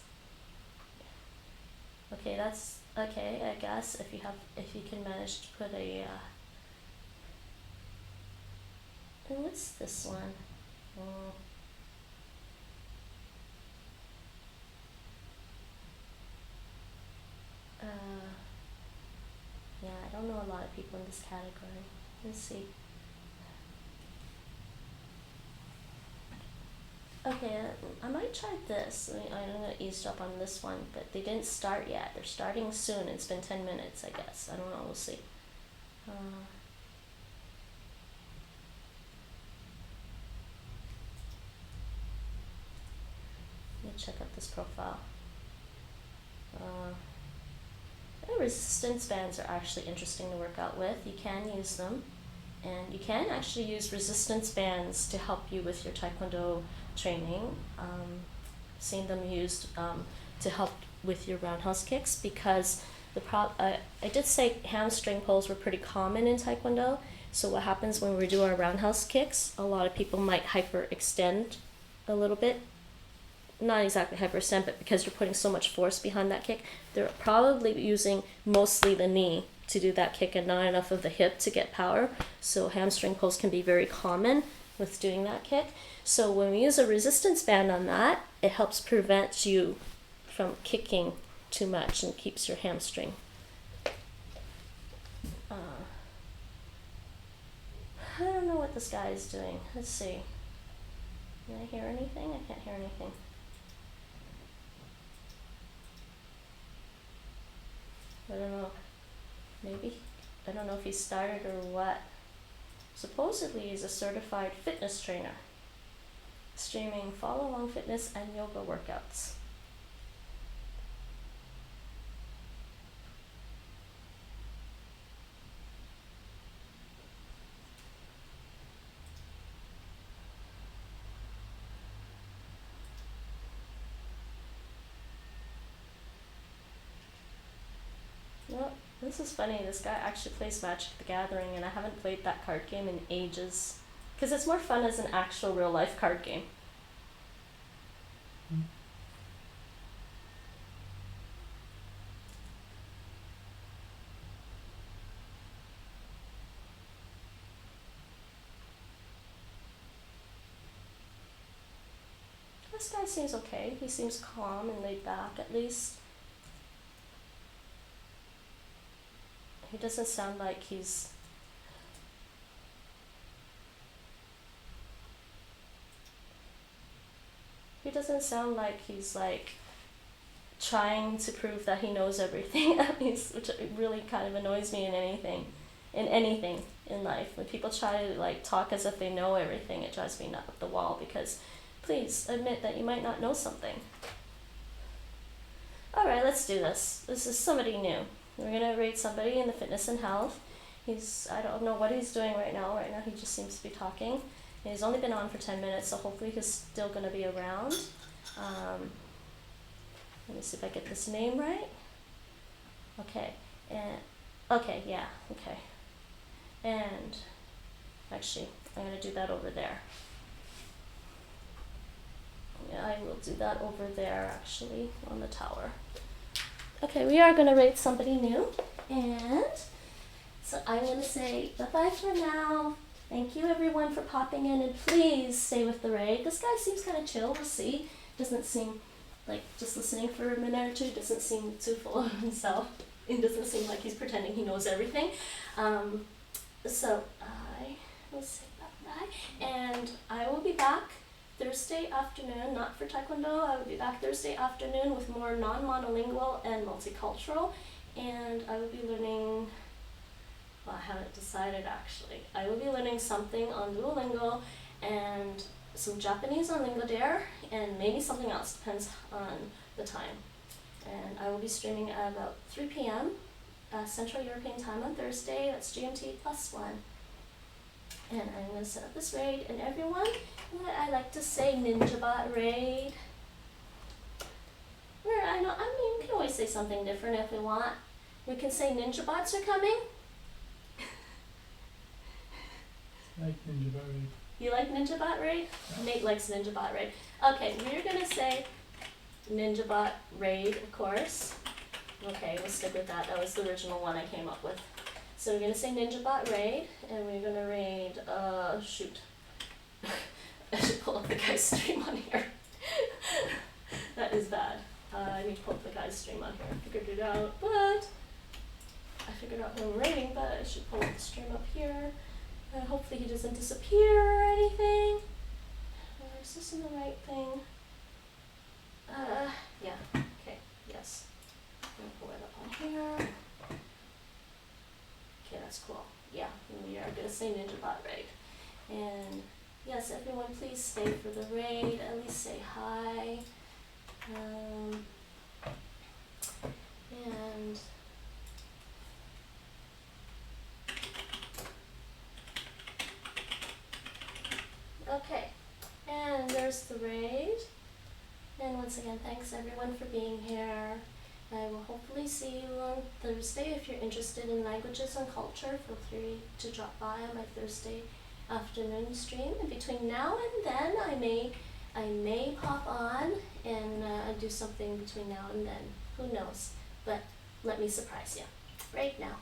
Okay, that's okay, I guess if you can manage to put a and what's this one? Oh. Yeah, I don't know a lot of people in this category. Let's see. Okay, I might try this. I'm gonna eavesdrop on this one, but they didn't start yet. They're starting soon. It's been 10 minutes, I guess. I don't know. We'll see. Let me check out this profile. Resistance bands are actually interesting to work out with. You can use them, and you can actually use resistance bands to help you with your Taekwondo training. Seen them used to help with your roundhouse kicks because I did say hamstring pulls were pretty common in Taekwondo. So what happens when we do our roundhouse kicks, a lot of people might hyperextend a little bit. Not exactly hyperextend, but because you're putting so much force behind that kick, they're probably using mostly the knee to do that kick and not enough of the hip to get power. So hamstring pulls can be very common with doing that kick. So when we use a resistance band on that, it helps prevent you from kicking too much and keeps your hamstring. I don't know what this guy is doing. Let's see. Can I hear anything? I can't hear anything. I don't know. Maybe. I don't know if he started or what. Supposedly he's a certified fitness trainer, streaming follow-along fitness and yoga workouts. Well, this is funny. This guy actually plays Magic the Gathering, and I haven't played that card game in ages. Because it's more fun as an actual real-life card game. This guy seems okay. He seems calm and laid back, at least. He doesn't sound like he's... He doesn't sound like he's like trying to prove that he knows everything, at least, which really kind of annoys me in anything in life. When people try to like talk as if they know everything, it drives me up the wall because please admit that you might not know something. Alright, let's do this. This is somebody new. We're going to rate somebody in the fitness and health. I don't know what he's doing right now. Right now he just seems to be talking. And he's only been on for 10 minutes, so hopefully he's still going to be around. Let me see if I get this name right. Okay, and okay, yeah, okay. And actually, I'm gonna do that over there. Yeah, I will do that over there actually on the tower. Okay, we are gonna rate somebody new, and so I'm gonna say bye-bye for now. Thank you everyone for popping in, and please stay with the raid. This guy seems kind of chill, we'll see. Doesn't seem like just listening for a minute or two, doesn't seem too full of himself. It doesn't seem like he's pretending he knows everything. So I will say bye-bye, and I will be back Thursday afternoon, not for Taekwondo. I will be back Thursday afternoon with more non-monolingual and multicultural, and I will be learning, well, I haven't decided actually. I will be learning something on Duolingo and some Japanese on Lingo Dare, and maybe something else, depends on the time. And I will be streaming at about 3 p.m. Central European time on Thursday. That's GMT +1. And I'm going to set up this raid, and everyone, I like to say NinjaBot raid. Where I mean, we can always say something different if we want. We can say NinjaBots are coming. I like NinjaBot raid. You like NinjaBot raid? Yeah. Nate likes NinjaBot raid. Okay, we're going to say NinjaBot raid, of course. Okay, we'll stick with that. That was the original one I came up with. So we're going to say NinjaBot raid, and we're going to raid, shoot. I should pull up the guy's stream on here. That is bad. I need to pull up the guy's stream on here. I figured it out, but I figured out who I'm raiding, but I should pull up the stream up here. Hopefully he doesn't disappear or anything. Is this in the right thing? Yeah, okay, yes. I'm gonna pull it up on here. Okay, that's cool. Yeah, we are gonna say NinjaBot raid. And yes, everyone please stay for the raid, at least say hi. And okay, and there's the raid. And once again, thanks everyone for being here. I will hopefully see you on Thursday. If you're interested in languages and culture, feel free to drop by on my Thursday afternoon stream. And between now and then, I may pop on and do something between now and then. Who knows? But let me surprise you right now.